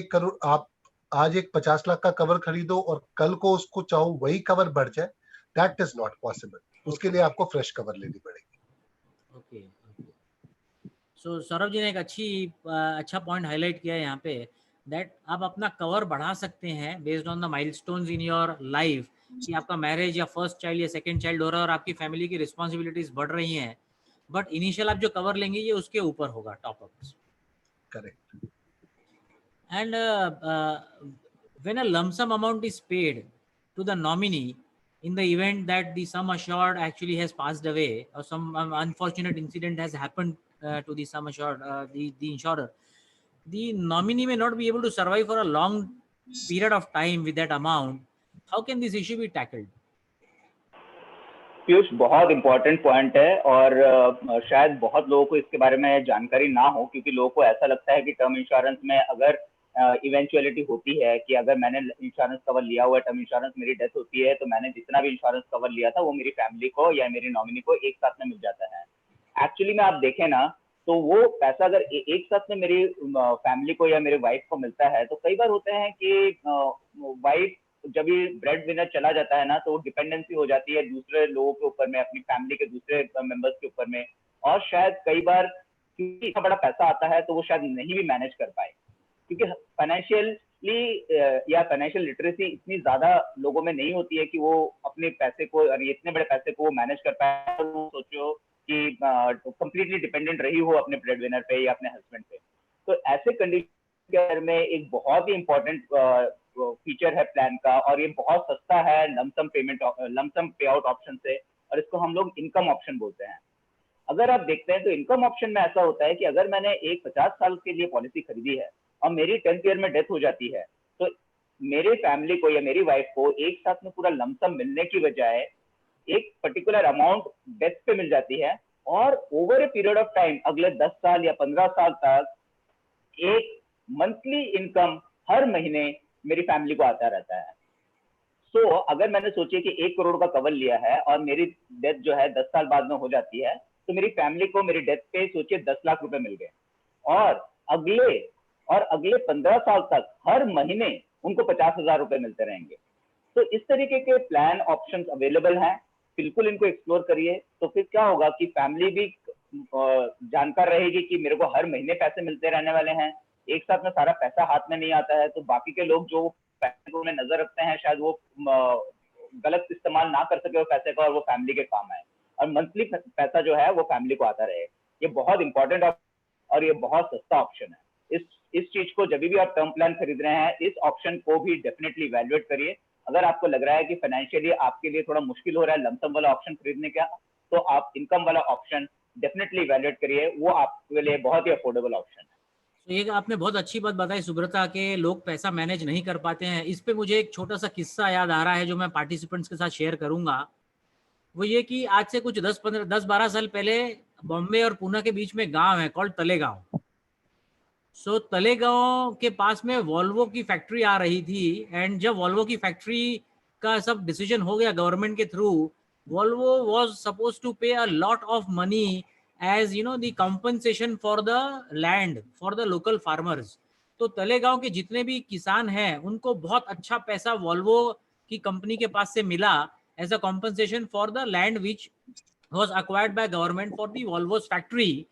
50 लाख का कवर खरीदो और कल को उसको चाहो वही कवर बढ़ जाए, दैट इज नॉट पॉसिबल। उसके लिए आपको फ्रेश कवर लेनी पड़ेगी। ओके, सो सौरभ जी ने एक अच्छा पॉइंट हाईलाइट किया है यहाँ पे, दैट आप अपना कवर बढ़ा सकते हैं based on the milestones in your life, कि आपका मैरिज या फर्स्ट चाइल्ड या सेकंड चाइल्ड हो रहा है और आपकी फैमिली की रिस्पॉन्सिबिलिटीज बढ़ रही हैं, बट इनिशियल आप जो कवर लेंगे ये उसके ऊपर होगा, top ups. Correct. And when a lump sum amount is paid to the nominee in the event that the sum assured actually has passed away or some unfortunate incident has happened to the sum assured, the insurer, the nominee may not be able to survive for a long period of time with that amount. How can this issue be tackled? Piyush, बहुत important point है और शायद बहुत लोगों को इसके बारे में जानकारी ना हो, क्योंकि लोगों को ऐसा लगता है कि टर्म इंश्योरेंस में अगर इवेंचुअलिटी होती है कि अगर मैंने इंश्योरेंस कवर लिया हुआ है, टर्म इंश्योरेंस, मेरी डेथ होती है, तो मैंने जितना भी इंश्योरेंस कवर लिया था वो मेरी फैमिली को या मेरी नॉमिनी को एक साथ में मिल जाता है। एक्चुअली में आप देखें ना, तो वो पैसा अगर एक साथ में मेरी फैमिली को या मेरे वाइफ को मिलता है, तो कई बार होते हैं कि वाइफ जब ये ब्रेड विनर चला जाता है ना, तो डिपेंडेंसी हो जाती है दूसरे लोगों के ऊपर में, अपनी फैमिली के दूसरे मेंबर्स के ऊपर में, और शायद कई बार क्योंकि इतना बड़ा पैसा आता है तो वो शायद नहीं भी मैनेज कर पाए, क्योंकि फाइनेंशियली या फाइनेंशियल लिटरेसी इतनी ज्यादा लोगों में नहीं होती है कि वो अपने पैसे को और इतने बड़े पैसे को वो मैनेज कर पाए। वो सोचो कि कंप्लीटली डिपेंडेंट रही हो अपने ब्रेड विनर पे या अपने हस्बैंड पे, तो ऐसे कंडीशन में एक बहुत ही इंपॉर्टेंट फीचर है प्लान का, और ये बहुत सस्ता है लमसम पे आउट ऑप्शन से, और इसको हम लोग इनकम ऑप्शन बोलते हैं। अगर आप देखते हैं तो इनकम ऑप्शन में ऐसा होता है कि अगर मैंने एक 50 साल के लिए पॉलिसी खरीदी है और मेरी 10th ईयर में डेथ हो जाती है, तो मेरे फैमिली को या मेरी वाइफ को एक साथ में पूरा लमसम मिलने की बजाय एक पर्टिकुलर अमाउंट डेथ पे मिल जाती है, और over a period of time अगले 10 साल या 15 साल तक एक मंथली इनकम हर महीने मेरी फैमिली को आता रहता है। सो अगर मैंने सोचिए कि 1 करोड़ का कवर लिया है और मेरी डेथ जो है 10 साल बाद में हो जाती है, तो मेरी फैमिली को मेरी डेथ पे सोचिए 10 लाख रुपए मिल गए, और अगले 15 साल तक हर महीने उनको 50,000 रुपए मिलते रहेंगे। तो इस तरीके के प्लान ऑप्शंस अवेलेबल हैं, बिल्कुल इनको एक्सप्लोर करिए। तो फिर क्या होगा कि फैमिली भी जानकार रहेगी कि मेरे को हर महीने पैसे मिलते रहने वाले हैं, एक साथ में सारा पैसा हाथ में नहीं आता है, तो बाकी के लोग जो पैसे को में नजर रखते हैं शायद वो गलत इस्तेमाल ना कर सके वो पैसे का, और वो फैमिली के काम आए, और मंथली पैसा जो है वो फैमिली को आता रहे। ये बहुत इंपॉर्टेंट और ये बहुत सस्ता ऑप्शन है। इस चीज को जब भी आप टर्म प्लान खरीद रहे हैं, इस ऑप्शन को भी डेफिनेटली इवैल्यूएट करिए। अगर आपको लग रहा है कि फाइनेंशियली आपके लिए थोड़ा मुश्किल हो रहा है लमसम वाला ऑप्शन खरीदने का, तो आप इनकम वाला ऑप्शन डेफिनेटली इवैल्यूएट करिए, वो आपके लिए बहुत ही अफोर्डेबल ऑप्शन है। तो ये आपने बहुत अच्छी बात बताई सुब्रता, के लोग पैसा मैनेज नहीं कर पाते हैं। इस पे मुझे एक छोटा सा किस्सा याद आ रहा है जो मैं पार्टिसिपेंट्स के साथ शेयर करूंगा। वो ये कि आज से कुछ 10-12 साल पहले बॉम्बे और पुणे के बीच में गांव है कॉल्ड तलेगांव। सो तलेगांव के पास में वॉल्वो की फैक्ट्री आ रही थी, एंड जब वॉल्वो की फैक्ट्री का सब डिसीजन हो गया गवर्नमेंट के through, Volvo was suppose to pay a lot of money as you know the compensation for the land for the local farmers। तो तलेगांव के जितने भी किसान हैं उनको बहुत अच्छा पैसा वॉल्वो की कंपनी के पास से मिला as a compensation for the land which was acquired by government for the Volvo's factory.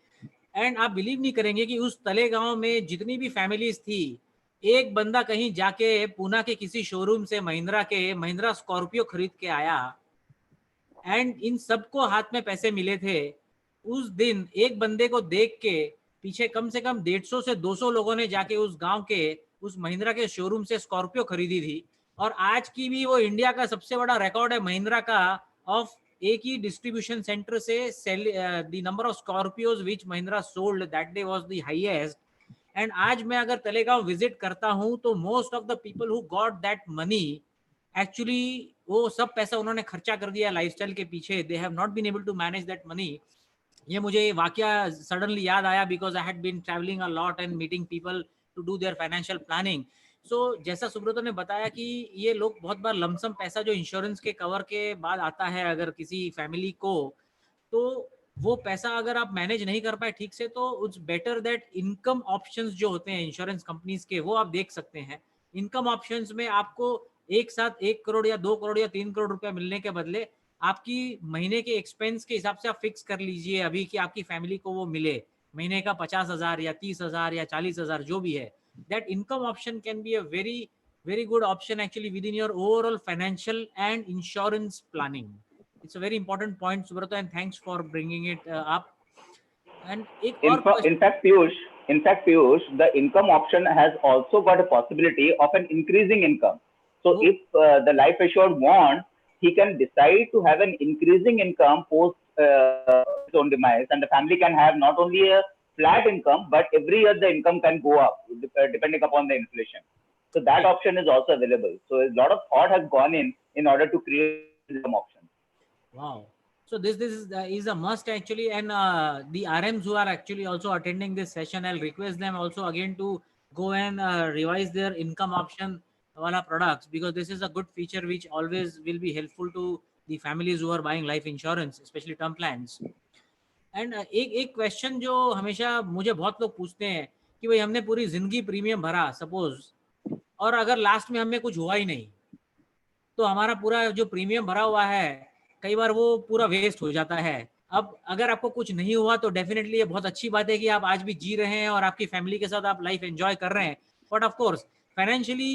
And आप बिलीव नहीं करेंगे कि उस तलेगांव में जितनी भी फैमिलीज थी, एक बंदा कहीं जाके पुणे के किसी शोरूम से महिंद्रा स्कॉर्पियो खरीद के आया, एंड इन सबको हाथ में पैसे मिले थे। उस दिन एक बंदे को देख के पीछे कम से कम 150 से 200 लोगों ने जाके उस गांव के उस महिंद्रा के शोरूम से स्कॉर्पियो खरीदी थी। और आज की भी वो इंडिया का सबसे बड़ा रिकॉर्ड है महिंद्रा का, ऑफ एक ही डिस्ट्रीब्यूशन सेंटर से the number of Scorpios which Mahindra sold that day was the highest. And आज मैं अगर तलेगांव विजिट करता हूं तो most of the people who got that money, actually वो सब पैसा उन्होंने खर्चा कर दिया लाइफस्टाइल के पीछे। They have not been able to manage that money. ये मुझे वाकया सडनली याद आया because I had been travelling a lot and meeting people to do their financial planning. So जैसा सुब्रतो ने बताया कि ये लोग बहुत बार लमसम पैसा जो इंश्योरेंस के कवर के बाद आता है अगर किसी फैमिली को, तो वो पैसा अगर आप मैनेज नहीं कर पाए ठीक से, तो it's better that income options जो होते हैं इंश्योरेंस कंपनीज के, वो आप देख सकते हैं। इनकम ऑप्शंस में आपको एक साथ 1 करोड़ या 2 करोड़ या 3 करोड़ रुपया मिलने के बदले आपकी महीने के एक्सपेंस के हिसाब से आप फिक्स कर लीजिए अभी कि आपकी फैमिली को वो मिले महीने का 50,000 या 30,000 या 40,000 जो भी है। That income option can be a very good option actually within your overall financial and insurance planning. It's a very important point, Subrata, and thanks for bringing it up. And in fact Piyush, the income option has also got a possibility of an increasing income. So if the life assured wants, he can decide to have an increasing income post his own demise, and the family can have not only a flat income, but every year the income can go up depending upon the inflation. So that option is also available. So a lot of thought has gone in order to create income options. Wow. So this is a must actually, and the RMs who are actually also attending this session, I'll request them also again to go and revise their income option wala products, because this is a good feature which always will be helpful to the families who are buying life insurance, especially term plans. And एक question जो हमेशा मुझे बहुत लोग पूछते हैं कि भाई हमने पूरी जिंदगी प्रीमियम भरा सपोज, और अगर लास्ट में हमें कुछ हुआ ही नहीं, तो हमारा पूरा जो प्रीमियम भरा हुआ है कई बार वो पूरा वेस्ट हो जाता है। अब अगर आपको कुछ नहीं हुआ तो डेफिनेटली ये बहुत अच्छी बात है कि आप आज भी जी रहे हैं और आपकी फैमिली के साथ आप लाइफ एंजॉय कर रहे हैं। बट ऑफ कोर्स फाइनेंशियली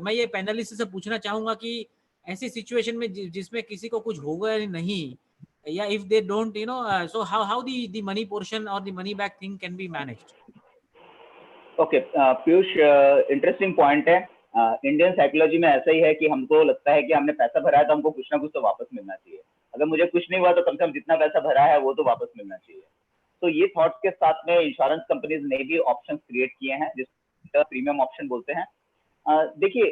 मैं ये पैनलिस्ट से पूछना चाहूंगा कि ऐसी सिचुएशन में जिसमें किसी को कुछ होगा नहीं, या if they don't so how the money portion or the money back thing can be managed? Okay, Piyush, interesting point है। इंडियन साइकोलॉजी में ऐसा ही है कि हमको लगता है कि हमने पैसा भरा है तो हमको कुछ ना कुछ तो वापस मिलना चाहिए। अगर मुझे कुछ नहीं हुआ तो कम से कम जितना पैसा भरा है वो तो वापस मिलना चाहिए। तो ये थॉट्स के साथ में इंश्योरेंस कंपनीज ने भी ऑप्शन क्रिएट किए हैं जिसको प्रीमियम ऑप्शन बोलते हैं। देखिए,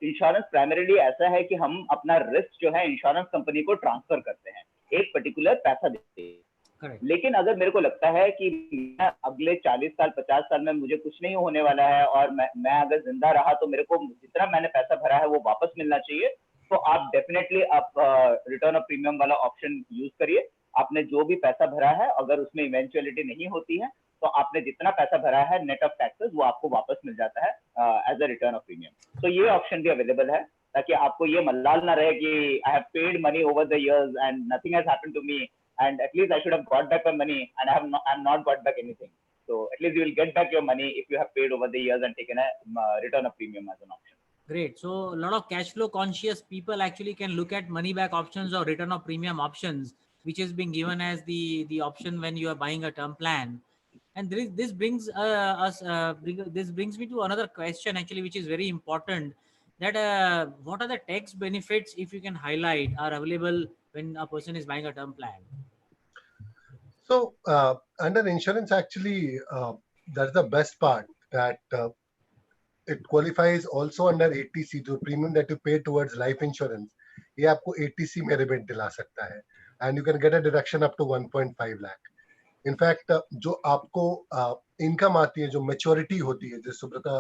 इंश्योरेंस प्राइमरीली ऐसा है कि हम अपना रिस्क जो है इंश्योरेंस कंपनी को ट्रांसफर करते हैं, एक पर्टिकुलर पैसा देते हैं। Correct. लेकिन अगर मेरे को लगता है कि मैं अगले 40 साल 50 साल में मुझे कुछ नहीं होने वाला है और मैं अगर जिंदा रहा तो मेरे को जितना मैंने पैसा भरा है वो वापस मिलना चाहिए, तो आप डेफिनेटली आप रिटर्न ऑफ प्रीमियम वाला ऑप्शन यूज करिए। आपने जो भी पैसा भरा है अगर उसमें इवेंचुअलिटी नहीं होती है तो आपने जितना पैसा भरा है नेट ऑफ टैक्सेस वो आपको वापस मिल जाता है as a return of premium. तो ये ऑप्शन भी अवेलेबल है ताकि आपको ये मलाल ना रहे कि I have paid money over the years and nothing has happened to me and at least I should have got back my money and I'm not got back anything. So at least you will get back your money if you have paid over the years and taken a return of premium as an option. Great. So a lot of cash flow conscious people actually can look at money back options or return of premium options, which is being given as the option when you are buying a term plan. And this brings this brings me to another question actually, which is very important. That what are the tax benefits, if you can highlight, are available when a person is buying a term plan? So under insurance, actually, that's the best part, that it qualifies also under ATC, जो premium that you pay towards life insurance, ये आपको ATC में rebate दिला सकता है, and you can get a deduction up to 1.5 lakh. In fact जो आपको income आती है, जो मेच्योरिटी होती है, जैसे सुब्रता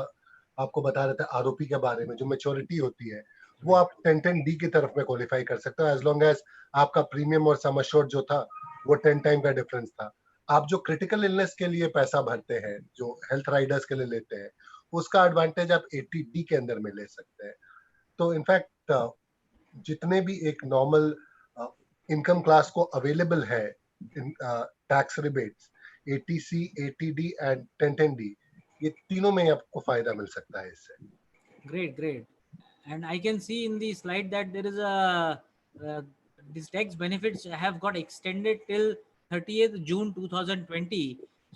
आपको बता रहे थे आरओपी के बारे में, जो मेच्योरिटी होती है वो आप 1010D की तरफ में क्वालिफाई कर सकते हो, एज लॉन्ग एज आपका प्रीमियम और सम अश्योर्ड जो था वो 10 टाइम का डिफरेंस था। आप जो क्रिटिकल इलनेस के लिए पैसा भरते हैं, जो हेल्थ राइडर्स के लिए लेते हैं, उसका एडवांटेज आप 80D के अंदर में ले सकते हैं। तो इनफैक्ट जितने भी एक नॉर्मल इनकम क्लास को अवेलेबल है tax rebates, ATC, ATD and 1010D, ये तीनों में आपको फायदा मिल सकता है इससे। Great. And I can see in the slide that there is these tax benefits have got extended till 30th June 2020.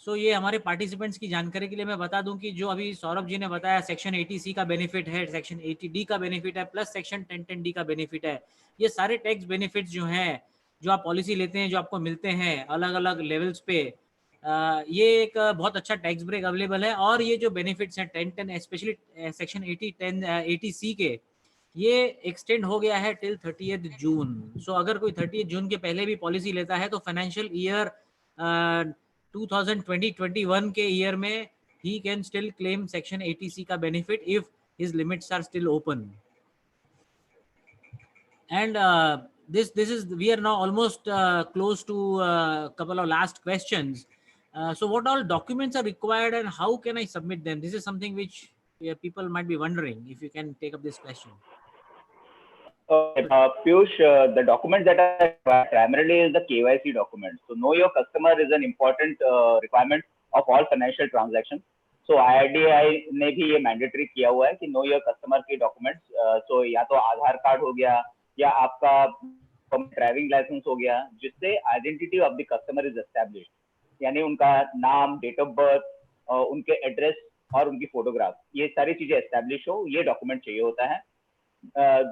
So ये हमारे पार्टिसिपेंट्स की जानकारी के लिए मैं बता दूं कि जो अभी सौरभ जी ने बताया, सेक्शन 80C का बेनिफिट है, सेक्शन 80D का बेनिफिट है, प्लस सेक्शन 1010D का बेनिफिट है। ये सारे टैक्स बेनिफिट्स जो हैं, जो आप पॉलिसी लेते हैं, जो आपको मिलते हैं अलग अलग लेवल्स पे, ये एक बहुत अच्छा टैक्स ब्रेक अवेलेबल है। और ये जो बेनिफिट्स हैं 1010 स्पेशली सेक्शन 80C के, ये एक्सटेंड हो गया है टिल 30th जून। सो अगर कोई 30th जून के पहले भी पॉलिसी लेता है तो फाइनेंशियल ईयर 2020-21 के ईयर में ही can still claim section 80C का benefit if his limits are still open. And this is, we are now almost close to a couple of last questions. So what all documents are required and how can I submit them? This is something which people might be wondering. If you can take up this question. Piyush, the documents that are required primarily is the KYC document. So know your customer is an important requirement of all financial transactions. So IRDAI ने भी ये mandatory किया हुआ है कि know your customer के documents, so या तो आधार कार्ड हो गया या आपका ड्राइविंग लाइसेंस हो गया, जिससे identity of the customer is established, यानी उनका नाम, डेट ऑफ बर्थ, उनके एड्रेस और उनकी फोटोग्राफ, ये सारी चीजें एस्टैब्लिश हो, ये डॉक्यूमेंट चाहिए होता है।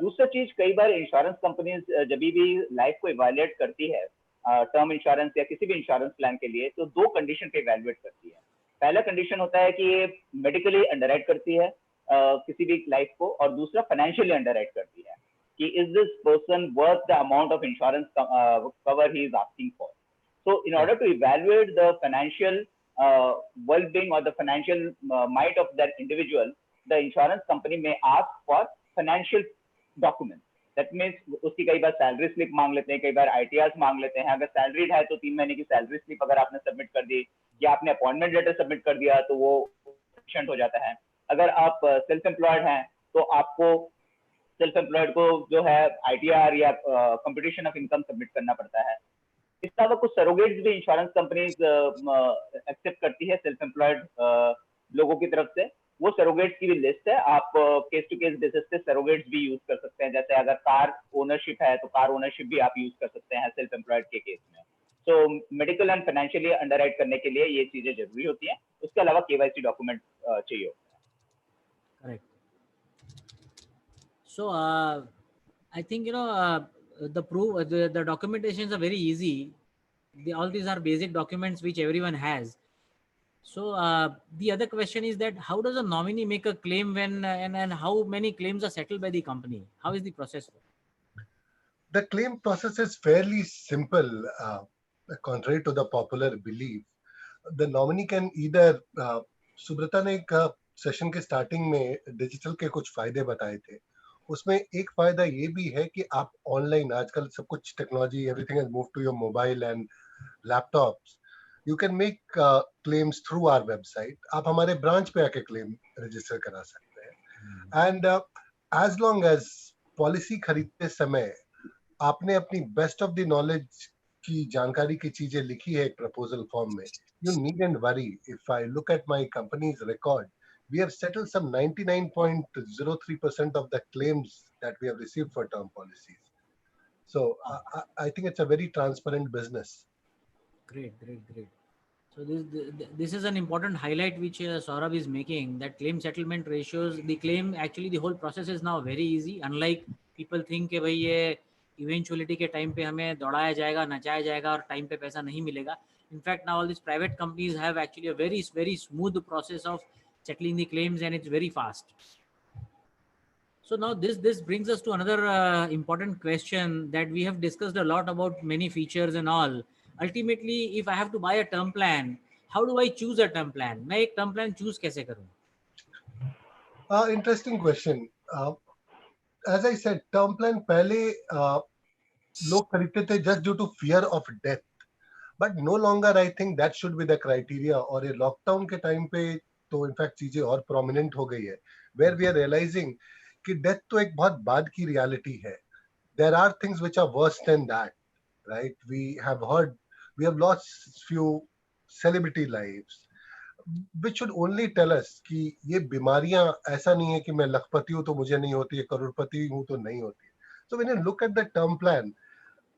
दूसरा चीज, कई बार इंश्योरेंस कंपनीज जब भी लाइफ को इवैल्यूएट करती है टर्म इंश्योरेंस या किसी भी इंश्योरेंस प्लान के लिए, तो दो कंडीशन पे इवैल्यूएट करती है। पहला कंडीशन होता है कि ये मेडिकली अंडरराइट करती है किसी भी लाइफ को, और दूसरा फाइनेंशियली अंडरराइट करती है कि is this person worth the amount of insurance cover he is asking for. So in order to evaluate the financial well-being or the financial might of that individual, the insurance company may ask for financial documents. That means उसकी कई बार salary slip मांग लेते हैं, कई बार ITRs मांग लेते हैं। अगर सैलरीड है तो 3 महीने की सैलरी स्लिप अगर आपने सबमिट कर दी या आपने अपॉइंटमेंट लेटर सबमिट कर दिया तो वो सफिशिएंट हो जाता है। अगर आप सेल्फ एम्प्लॉयड हैं तो आपको सेल्फ एम्प्लॉयड को जो है ITR या कंपटीशन ऑफ इनकम सबमिट करना पड़ता है। इसके अलावा कुछ सरोगेट्स भी इंश्योरेंस कंपनीज एक्सेप्ट करती है सेल्फ एम्प्लॉयड लोगों की तरफ से। वो सरोगेट्स की भी लिस्ट है, आप केस टू केस बेसिस पे सरोगेट्स भी यूज कर सकते हैं। जैसे अगर कार ओनरशिप है तो कार ओनरशिप भी आप यूज कर सकते हैं सेल्फ एम्प्लॉयड के केस में। तो मेडिकल एंड फाइनेंशियली अंडरराइट करने के लिए ये चीजें जरूरी होती हैं। उसके अलावा KYC डॉक्यूमेंट चाहिए होता है। Correct. So I think the proof the documentations are very easy. All these are basic documents which everyone has. So the other question is that how does a nominee make a claim when and how many claims are settled by the company? How is the process? The claim process is fairly simple, contrary to the popular belief. The nominee can either Subrata ने एक session के starting में digital के कुछ फायदे बताए थे. उसमें एक फायदा ये भी है कि आप ऑनलाइन, आजकल सब कुछ technology, everything has move to your mobile and laptops. You can make claims through our website. आप हमारे ब्रांच पे आके क्लेम रजिस्टर करा सकते हैं. And as long as policy खरीदते समय आपने अपनी बेस्ट ऑफ द नॉलेज की जानकारी की चीजें लिखी है एक प्रपोजल फॉर्म में, you needn't worry. If I look at my company's record, we have settled some 99.03% of the claims that we have received for term policies. So I think it's a very transparent business. Great. So this is an important highlight which Saurabh is making, that claim settlement ratios, the whole process is now very easy. Unlike people think कि भाई ये eventuality के time पे हमें दौड़ाया जाएगा, नचाया जाएगा और time पे पैसा नहीं मिलेगा. In fact, now all these private companies have actually a very smooth process of settling the claims, and it's very fast. So now this brings us to another important question that we have discussed a lot about many features and all. Ultimately, if I have to buy a term plan, how do I choose a term plan? मैं एक term plan choose कैसे करूँ? Interesting question. As I said, term plan पहले लोग खरीदते थे just due to fear of death. But no longer I think that should be the criteria. और ये लॉकडाउन के टाइम पे तो इनफैक्ट चीजें और प्रोमिनेंट हो गई है, where we are realizing कि डेथ तो एक बहुत बाद की रियलिटी है. There are things which are worse than that, right? We have lost few celebrity lives, which should only tell us कि ये बीमारियां ऐसा नहीं है कि मैं लखपति हूं तो मुझे नहीं होती है, करोड़पति हूं तो नहीं होती है. So when you look at the term plan,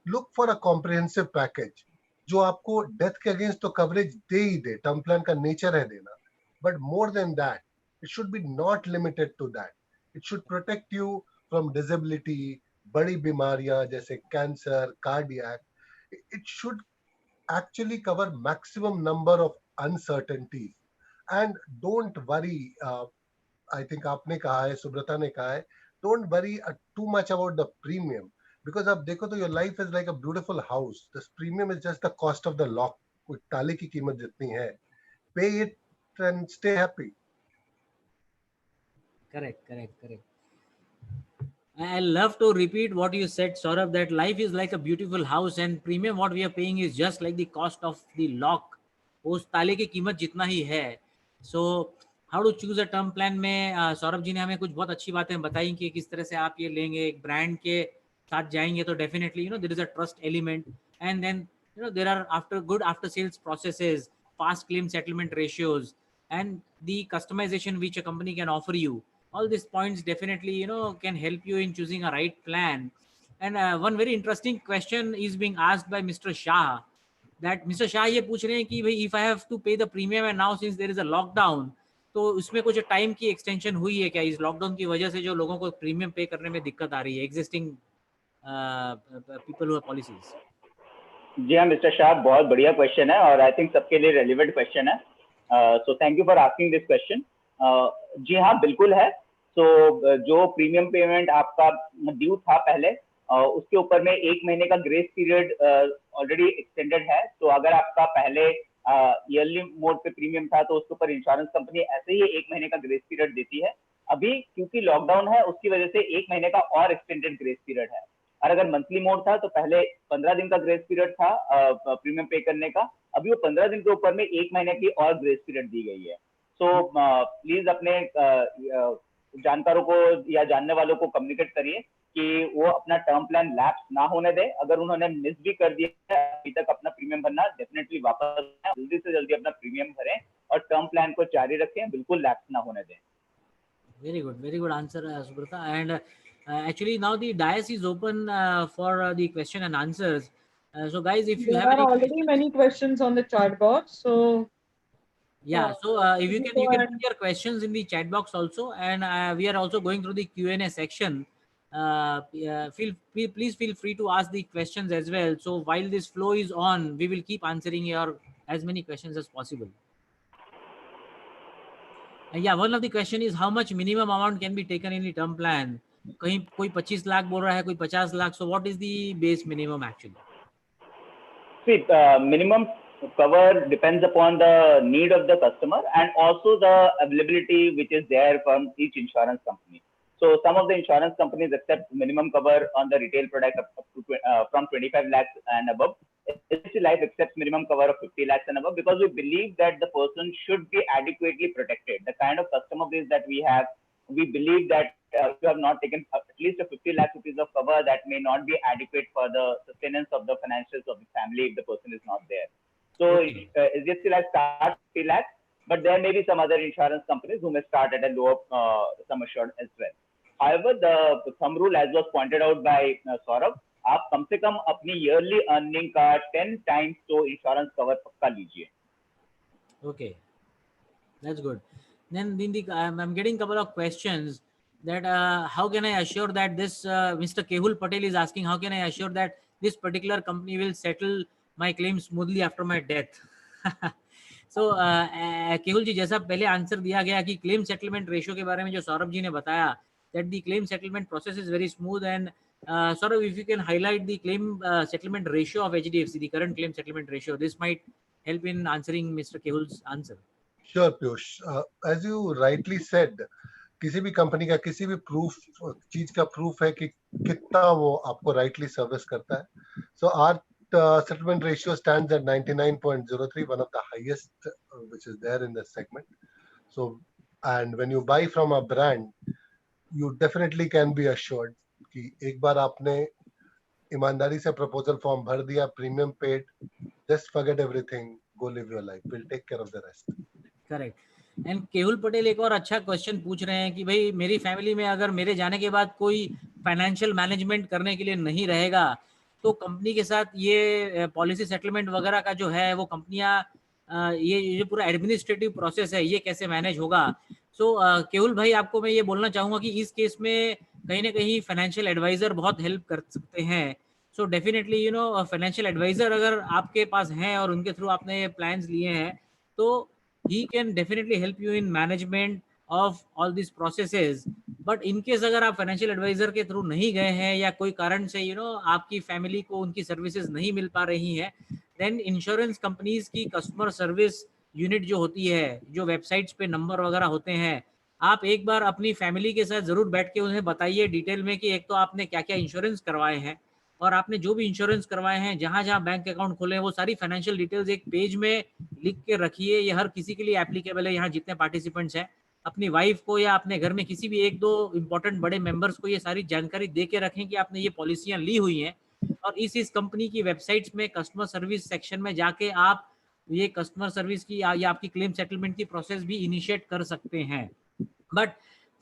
look for a comprehensive package जो आपको डेथ के अगेंस्ट तो कवरेज दे ही दे. टर्म प्लान का नेचर है देना, but more than that it should be not limited to that. It should protect you from disability, बड़ी बीमारियां जैसे cancer, cardiac. It should actually cover maximum number of uncertainties. And don't worry, I think आपने कहा है, सुब्रता ने कहा है, don't worry too much about the premium. Because अब देखो तो your life is like a beautiful house. This premium is just the cost of the lock. कोई ताले की कीमत जितनी है. Pay it and stay happy. Correct. I love to repeat what you said, Saurabh, that life is like a beautiful house and premium what we are paying is just like the cost of the lock. उस ताले की कीमत जितना ही है. So how to choose a term plan में सौरभ जी ने हमें कुछ बहुत अच्छी बातें बताई कि किस तरह से आप ये लेंगे. एक ब्रांड के साथ जाएंगे तो definitely there is a trust element, and then there are after sales processes, fast claim settlement ratios, and the customization which a company can offer you. All these points definitely can help you in choosing a right plan. And one very interesting question is being asked by Mr. Shah, that Mr. Shah ये पूछ रहे हैं कि भाई if I have to pay the premium and now since there is a lockdown, तो उसमें कुछ time की एक्सटेंशन हुई है क्या? इस लॉकडाउन की वजह से जो लोगों को प्रीमियम पे करने में दिक्कत आ रही है, existing people who have policies. जी हाँ मिस्टर शाह, बहुत बढ़िया क्वेश्चन है और आई थिंक सबके लिए रेलिवेंट क्वेश्चन है. So thank you for asking this question. जी हाँ, बिल्कुल है. सो जो प्रीमियम पेमेंट आपका ड्यू था पहले, उसके ऊपर में 1 महीने का ग्रेस पीरियड ऑलरेडी एक्सटेंडेड है. तो अगर आपका पहले ईयरली मोड पे प्रीमियम था तो उसके ऊपर इंश्योरेंस कंपनी ऐसे ही 1 महीने का ग्रेस पीरियड देती है. अभी क्योंकि लॉकडाउन है उसकी वजह से 1 महीने का और एक्सटेंडेड ग्रेस पीरियड है. और अगर मंथली मोड था तो पहले 15 दिन का ग्रेस पीरियड था प्रीमियम पे करने का. अभी वो 15 दिन के ऊपर में 1 महीने की और ग्रेस पीरियड दी गई है. सो प्लीज अपने जानकारों को या जानने वालों को कम्युनिकेट करिए कि वो अपना टर्म प्लान लैप्स ना होने दे. अगर उन्होंने मिस भी कर दिया अभी तक अपना प्रीमियम भरना, डेफिनेटली वापस जल्दी से जल्दी अपना प्रीमियम भरें और टर्म प्लान को जारी रखें, बिल्कुल लैप्स ना होने दें. Very good answer, Subrata. And actually now the dais is open for the question and answers. So guys, if you there have are any already questions, many questions on the chat box, so yeah, so if you can go put ahead. your questions in the chat box also, and we are also going through the Q&A section. please feel free to ask the questions as well. So while this flow is on, we will keep answering your as many questions as possible. Yeah, one of the question is how much minimum amount can be taken in the term plan. कहीं कोई 25 लाख बोल रहा है, कोई 50 lakh. So what is the base minimum actually? See, minimum cover depends upon the need of the customer and also the availability which is there from each insurance company. So some of the insurance companies accept minimum cover on the retail product up to from 25 lakhs and above. HDFC Life accepts minimum cover of 50 lakhs and above because we believe that the person should be adequately protected. The kind of customer base that we have, we believe that if you have not taken at least a 50 lakh rupees of cover, that may not be adequate for the sustenance of the financials of the family if the person is not there. So HDFC Life starts 50 lakhs, but there may be some other insurance companies who may start at a lower sum assured as well. However, the thumb rule, as was pointed out by Saurabh, आप कम से कम अपनी yearly earning का 10 times तो insurance cover पक्का लीजिए. Okay, that's good. Then I'm getting a couple of questions that how can I assure that this Mr. Kehul Patel is asking, how can I assure that this particular company will settle my claim smoothly after my death? So केहुल जी, जैसा पहले answer दिया गया कि claim settlement ratio के बारे में जो सौरभ जी ने बताया, that the claim settlement process is very smooth. And Saurabh, if you can highlight the claim settlement ratio of HDFC, the current claim settlement ratio, this might help in answering Mr. Kehul's answer. Sure, Piyush. As you rightly said, किसी भी company का किसी भी चीज का proof है कि कितना वो आपको राइटली सर्विस करता है. So our settlement ratio stands at 99.03, one of the highest which is there in the segment. So, and when you buy from a brand, you definitely can be assured कि एक बार आपने ईमानदारी से proposal form भर दिया, premium paid, just forget everything, go live your life, we'll take care of the rest. Correct. And Kehul Patel एक और अच्छा क्वेश्चन पूछ रहे हैं कि भाई मेरी फैमिली में अगर मेरे जाने के बाद कोई फाइनेंशियल मैनेजमेंट करने के लिए नहीं रहेगा तो कंपनी के साथ ये पॉलिसी सेटलमेंट वगैरह का जो है वो कंपनियां ये जो पूरा एडमिनिस्ट्रेटिव प्रोसेस है ये कैसे मैनेज होगा. सो केहुल भाई, आपको मैं ये बोलना चाहूंगा कि इस केस में कहीं ना कहीं फाइनेंशियल एडवाइजर बहुत हेल्प कर सकते हैं. So definitely you know financial advisor अगर आपके पास हैं और उनके थ्रू आपने प्लान्स लिए हैं तो he can definitely help you in management of all these processes. But in case अगर आप फाइनेंशियल एडवाइजर के थ्रू नहीं गए हैं या कोई कारण से आपकी फैमिली को उनकी सर्विसेज नहीं मिल पा रही हैं, देन इंश्योरेंस कंपनीज की कस्टमर सर्विस यूनिट जो होती है, जो वेबसाइट्स पे नंबर वगैरह होते हैं, आप एक बार अपनी फैमिली के साथ जरूर बैठ के उन्हें बताइए डिटेल में कि एक तो आपने क्या क्या इंश्योरेंस करवाए हैं और आपने जो भी इंश्योरेंस करवाए हैं, जहां जहां बैंक अकाउंट खोले हैं, वो सारी फाइनेंशियल डिटेल्स एक पेज में लिख के रखिए. ये हर किसी के लिए एप्लीकेबल है, यहाँ जितने पार्टिसिपेंट्स हैं. अपनी वाइफ को या अपने घर में किसी भी एक दो इंपॉर्टेंट बड़े मेंबर्स को ये सारी जानकारी दे के रखें कि आपने ये पॉलिसियां ली हुई हैं और इस कंपनी की वेबसाइट्स में कस्टमर सर्विस सेक्शन में जाके आप ये कस्टमर सर्विस की या आपकी क्लेम सेटलमेंट की प्रोसेस भी इनिशिएट कर सकते हैं. बट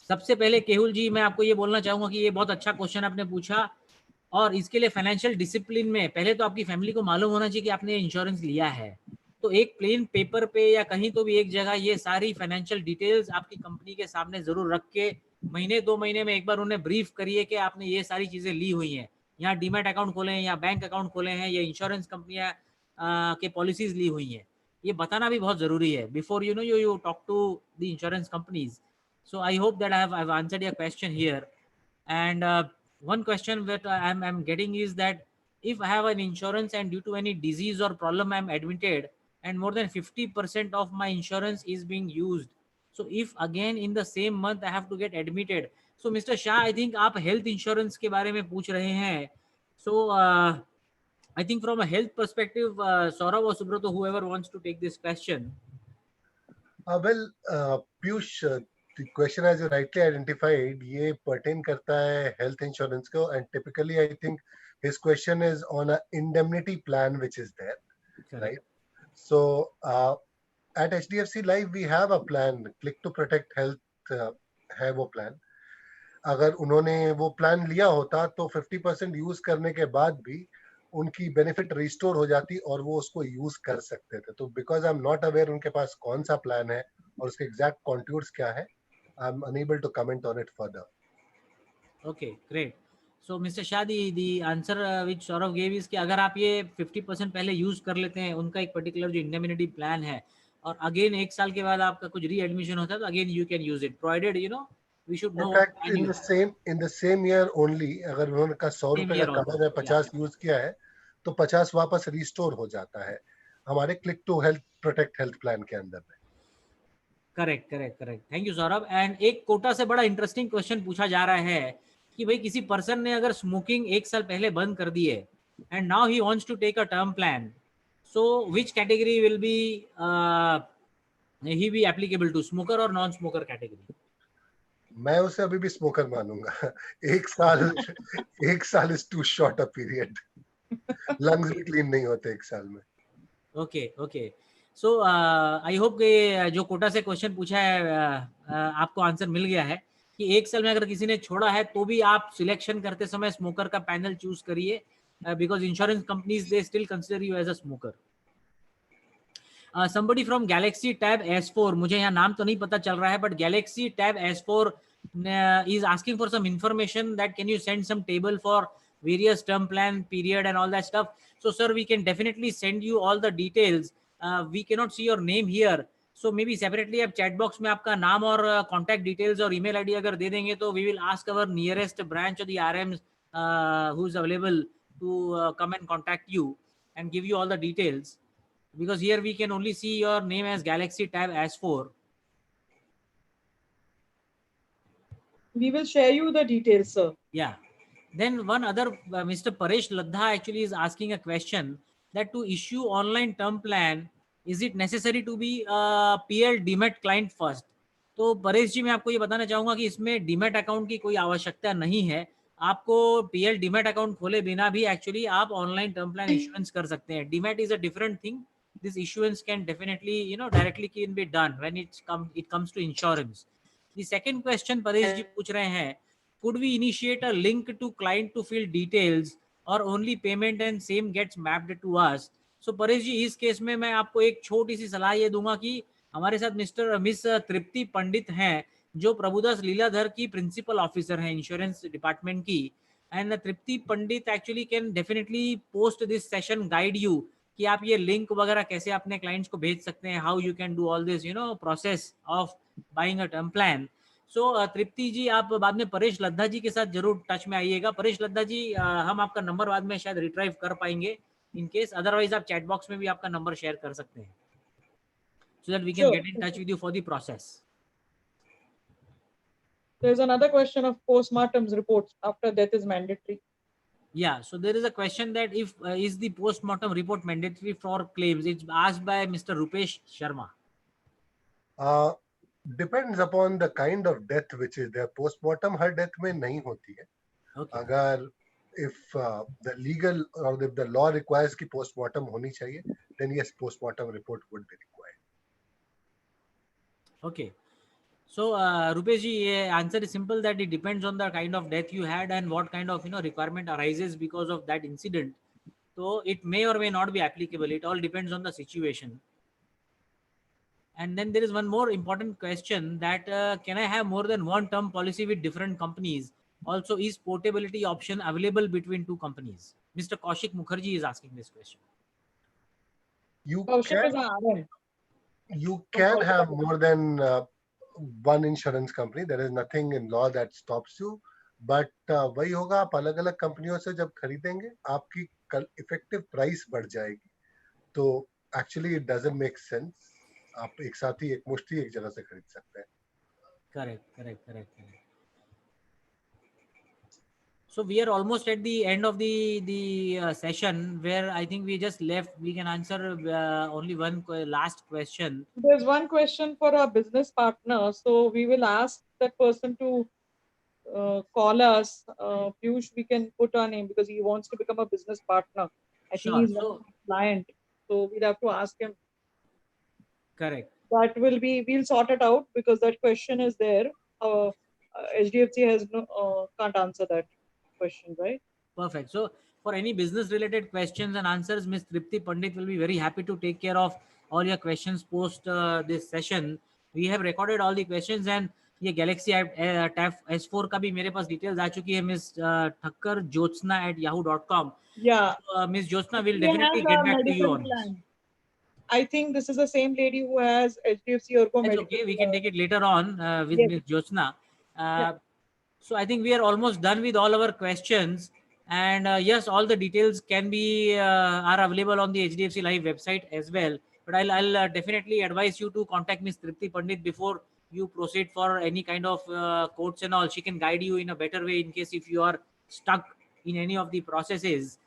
सबसे पहले केहुल जी, मैं आपको ये बोलना चाहूंगा कि ये बहुत अच्छा क्वेश्चन आपने पूछा और इसके लिए फाइनेंशियल डिसिप्लिन में पहले तो आपकी फैमिली को मालूम होना चाहिए कि आपने इंश्योरेंस लिया है. तो एक प्लेन पेपर पे या कहीं तो भी एक जगह ये सारी फाइनेंशियल डिटेल्स आपकी कंपनी के सामने जरूर रख के महीने 2 महीने में एक बार उन्हें ब्रीफ करिए कि आपने ये सारी चीजें ली हुई हैं. यहाँ डीमैट अकाउंट खोले हैं या बैंक अकाउंट खोले हैं या इंश्योरेंस कंपनियां के पॉलिसीज ली हुई हैं, ये बताना भी बहुत जरूरी है before you talk to the insurance companies. So I hope that I have answered your question here. And one question that I'm getting is that if I have an insurance and due to any disease or problem I'm admitted and more than 50% of my insurance is being used, so if again in the same month I have to get admitted, so Mr. Shah, I think आप health insurance के बारे में पूछ रहे हैं. So I think from a health perspective, Saurabh or Subrato, whoever wants to take this question. Piyush, the question as you rightly identified, ये pertain करता है health insurance को, and typically I think his question is on a indemnity plan which is there. Correct. Right? So at HDFC Life we have a plan, Click to Protect Health है वो plan. अगर उन्होंने वो plan लिया होता तो 50% use करने के बाद भी उनकी बेनिफिट रिस्टोर हो जाती और वो उसको यूज कर सकते थे. तो because I am not aware उनके पास कौन सा प्लान है और उसके एग्जैक्ट कॉन्टूर्स क्या है, I am unable to comment on it further. Okay, great. So Mr. Shah, the answer which Saurav gave is कि अगर आप ये 50% पहले यूज कर लेते हैं उनका एक पर्टिकुलर जो इंडेमिनिटी प्लान है और अगेन एक साल के बाद आपका कुछ री एडमिशन होता है तो again you can use it provided you know we should know in fact in the same year only, अगर उन्होंने का 100 रुपए का कवर में 50 यूज किया है तो 50 वापस रिस्टोर हो जाता है हमारे click to health protect health plan के अंदर में। Correct correct correct, thank you Saurabh. And एक कोटा से बड़ा इंटरेस्टिंग क्वेश्चन पूछा जा रहा है कि भाई किसी पर्सन ने अगर स्मोकिंग एक साल पहले बंद कर दी है and now he wants to take a term plan, so which category will be he be applicable to, smoker और नॉन स्मोकर कैटेगरी? मैं उसे अभी भी स्मोकर मानूंगा। एक साल is too short a period. Lungs भी क्लीन नहीं होते एक साल में। Okay okay, so I hope कि जो कोटा से क्वेश्चन पूछा है आपको आंसर मिल गया है कि एक साल में अगर किसी ने छोड़ा है तो भी आप सिलेक्शन करते समय स्मोकर का पैनल चूज करिए because insurance companies they still consider you as a smoker. somebody from Galaxy Tab S4, मुझे यहाँ नाम तो नहीं पता चल रहा है but Galaxy Tab S4 is asking for some information that can you send some table for various term plan period and all that stuff. So sir, we can definitely send you all the details. We cannot see your name here, so maybe separately आप chat box में आपका नाम और contact details और email ID अगर दे देंगे तो we will ask our nearest branch or the RMs who is available to come and contact you and give you all the details, because here we can only see your name as Galaxy Tab S4. We will share you the details, sir. Yeah. Then one other, Mr. Paresh Ladha actually is asking a question that to issue online term plan, is it necessary to be a PL DMAT client first? तो परेश जी मैं आपको ये बताना चाहूंगा कि इसमें demat account की कोई आवश्यकता नहीं है। आपको पीएल डीमेट अकाउंट खोले बिना भी एक्चुअली आप ऑनलाइन टर्म प्लान इश्योरेंस कर सकते हैं। Demat is a different thing, this issuance can definitely directly can be done when it comes to insurance. The second question Paresh ji पूछ रहे हैं, could we initiate a link to client to fill details or only payment and same gets mapped to us? So Paresh जी इस case में मैं आपको एक छोटी सी सलाह ये दूंगा कि हमारे साथ मिस तृप्ति पंडित हैं जो प्रभुदास लीलाधर की प्रिंसिपल ऑफिसर हैं इंश्योरेंस डिपार्टमेंट की, and Tripti Pandit actually can definitely post this session guide you कि आप ये लिंक वगैरह कैसे अपने क्लाइंट्स को भेज सकते हैं, how you can do all this process of buying a term plan. So Tripti ji आप बाद में परेश लद्दा जी के साथ जरूर टच में आइएगा। परेश लद्दा जी हम आपका नंबर बाद में शायद रिट्राइव कर पाएंगे इन केस, अदरवाइज आप चैट बॉक्स में भी आपका नंबर शेयर कर सकते हैं so that we can get in touch with you for the process. There's another question of postmortem's reports after death is mandatory. Yeah, so there is a question that if is the post-mortem report mandatory for claims? It's asked by Mr. Rupesh Sharma. Depends upon the kind of death which is there. Post-mortem her death में नहीं होती है। Okay. अगर if the legal or if the law requires कि post-mortem होनी चाहिए, then yes, post-mortem report would be required. Okay. So Rupesh ji, answer is simple that it depends on the kind of death you had and what kind of requirement arises because of that incident. So it may or may not be applicable. It all depends on the situation. And then there is one more important question that can I have more than one term policy with different companies? Also, is portability option available between two companies? Mr. Kaushik Mukherjee is asking this question. You Kaushik is our RM. You can have more than one insurance company. There is nothing in law that stops you. But वही होगा, आप अलग अलग कंपनियों से जब खरीदेंगे आपकी इफेक्टिव प्राइस बढ़ जाएगी, तो actually it doesn't make sense. आप एक साथ ही एक मुश्त ही एक जगह से खरीद सकते हैं। Correct. So we are almost at the end of the session where I think we just left. We can answer only one last question. There's one question for a business partner, so we will ask that person to call us. Piyush, we can put our name because he wants to become a business partner. I think he's not a client, so we'll have to ask him. Correct. That will be, we'll sort it out because that question is there. HDFC has can't answer that question, right? Perfect. So for any business related questions and answers, Ms. Tripti Pandit will be very happy to take care of all your questions post this session. We have recorded all the questions, and ये Galaxy tab S4 का भी मेरे पास details आ चुकी है miss Thakkar jyotsna@yahoo.com. Yeah. Miss Jyotsna will She has definitely a get back to you medical on this. plan. I think this is the same lady who has HDFC Ergo That's medical. okay. We can take it later on with Yes. Miss Jyotsna. Yeah. So I think we are almost done with all our questions. And yes, all the details can be are available on the HDFC Live website as well. But I'll definitely advise you to contact Miss Tripti Pandit before you proceed for any kind of quotes and all. She can guide you in a better way in case if you are stuck in any of the processes.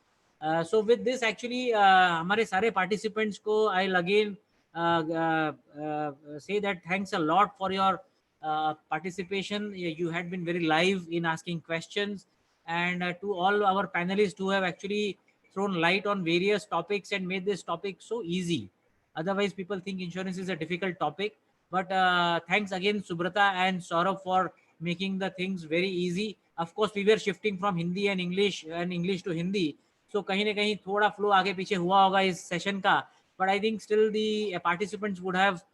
So with this, actually, हमारे सारे participants को I'll again say that thanks a lot for your participation. You had been very live in asking questions, and to all our panelists who have actually thrown light on various topics and made this topic so easy. Otherwise, people think insurance is a difficult topic. But thanks again, Subrata and Saurabh, for making the things very easy. Of course, we were shifting from Hindi and English to Hindi. So कहीं ना कहीं थोड़ा flow आगे पीछे हुआ होगा इस session का. But I think still the participants would have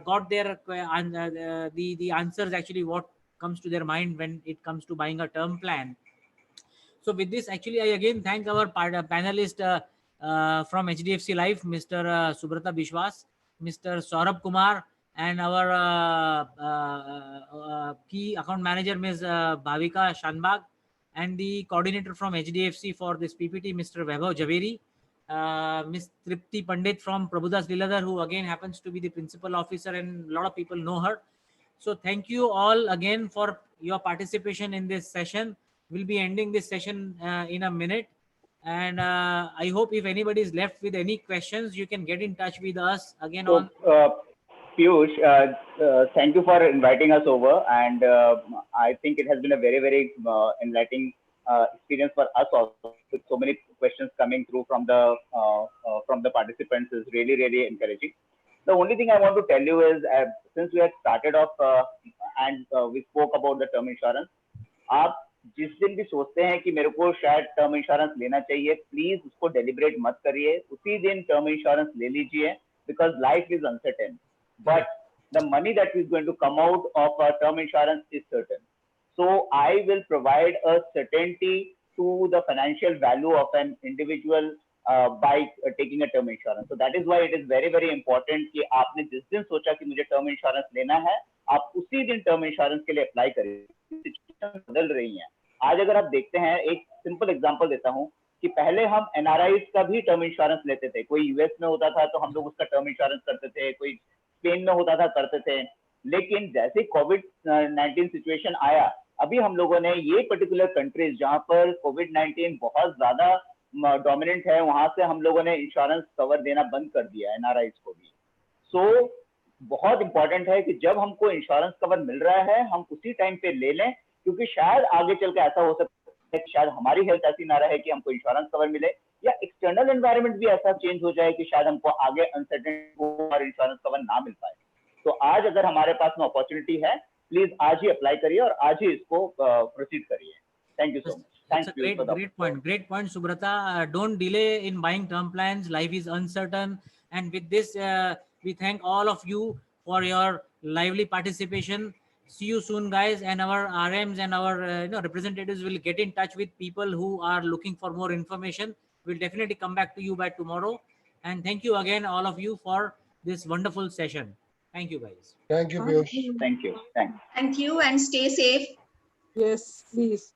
got their the answers actually what comes to their mind when it comes to buying a term plan. So with this, actually, I again thank our panelist from HDFC Life, Mr. Subrata Bishwas, Mr. Saurabh Kumar, and our key account manager, Ms. Bhavika Shanbag, and the coordinator from HDFC for this PPT, Mr. Vaibhav Javeri, Ms. Tripti Pandit from Prabhudas Liladhar, who again happens to be the principal officer, and a lot of people know her. So thank you all again for your participation in this session. We'll be ending this session in a minute. And I hope if anybody is left with any questions, you can get in touch with us again So, on. Piyush, thank you for inviting us over, and I think it has been a very, very enlightening experience for us also. With so many questions coming through from the participants is really, really encouraging. The only thing I want to tell you is, since we had started off and we spoke about the term insurance, आप जिस दिन भी सोचते हैं कि मेरे को शायद टर्म इंश्योरेंस लेना चाहिए, प्लीज उसको डेलिब्रेट मत करिए, उसी दिन टर्म इंश्योरेंस ले लीजिए, because life is uncertain, but the money that is going to come out of term insurance is certain. So I will provide a certainty to the financial value of an individual by taking a term insurance. So that is why it is very, very important कि आपने जिस दिन सोचा कि मुझे term insurance लेना है, आप उसी दिन टर्म इंश्योरेंस के लिए अप्लाई करिए. सिचुएशन बदल रही है. आज अगर आप देखते हैं, एक सिंपल एग्जांपल देता हूं कि पहले हम एनआरआई का भी टर्म इंश्योरेंस लेते थे. कोई यूएस में होता था तो हम लोग उसका टर्म इंश्योरेंस करते थे, कोई स्पेन में होता था करते थे. लेकिन जैसे कोविड-19 सिचुएशन आया, अभी हम लोगों ने ये पर्टिकुलर कंट्रीज जहां पर कोविड-19 बहुत ज्यादा डोमिनेंट है, वहां से हम लोगों ने इंश्योरेंस कवर देना बंद कर दिया है एनआरआई को भी. सो बहुत इंपॉर्टेंट है कि जब हमको इंश्योरेंस कवर मिल रहा है, हम उसी टाइम पे ले लें, क्योंकि शायद आगे चल के ऐसा हो सकता है कि शायद हमारी हेल्थ ऐसी ना रहे कि हमको इंश्योरेंस कवर मिले, या एक्सटर्नल एनवायरनमेंट भी ऐसा चेंज हो जाए कि शायद हमको आगे अनसर्टेन और इंश्योरेंस कवर ना मिल पाए. तो आज अगर हमारे पास में अपॉर्चुनिटी है, प्लीज आज ही अप्लाई करिए और आज ही इसको प्रोसीड करिए. Thank you so much. That's a great point, Subrata. Don't delay in buying term plans. Life is uncertain, and with this, we thank all of you for your lively participation. See you soon, guys, and our RMs and our representatives will get in touch with people who are looking for more information. We'll definitely come back to you by tomorrow. And thank you again, all of you, for this wonderful session. Thank you, guys. Thank you, Piyush. Thank you. Thanks. Thank you and stay safe. Yes, please.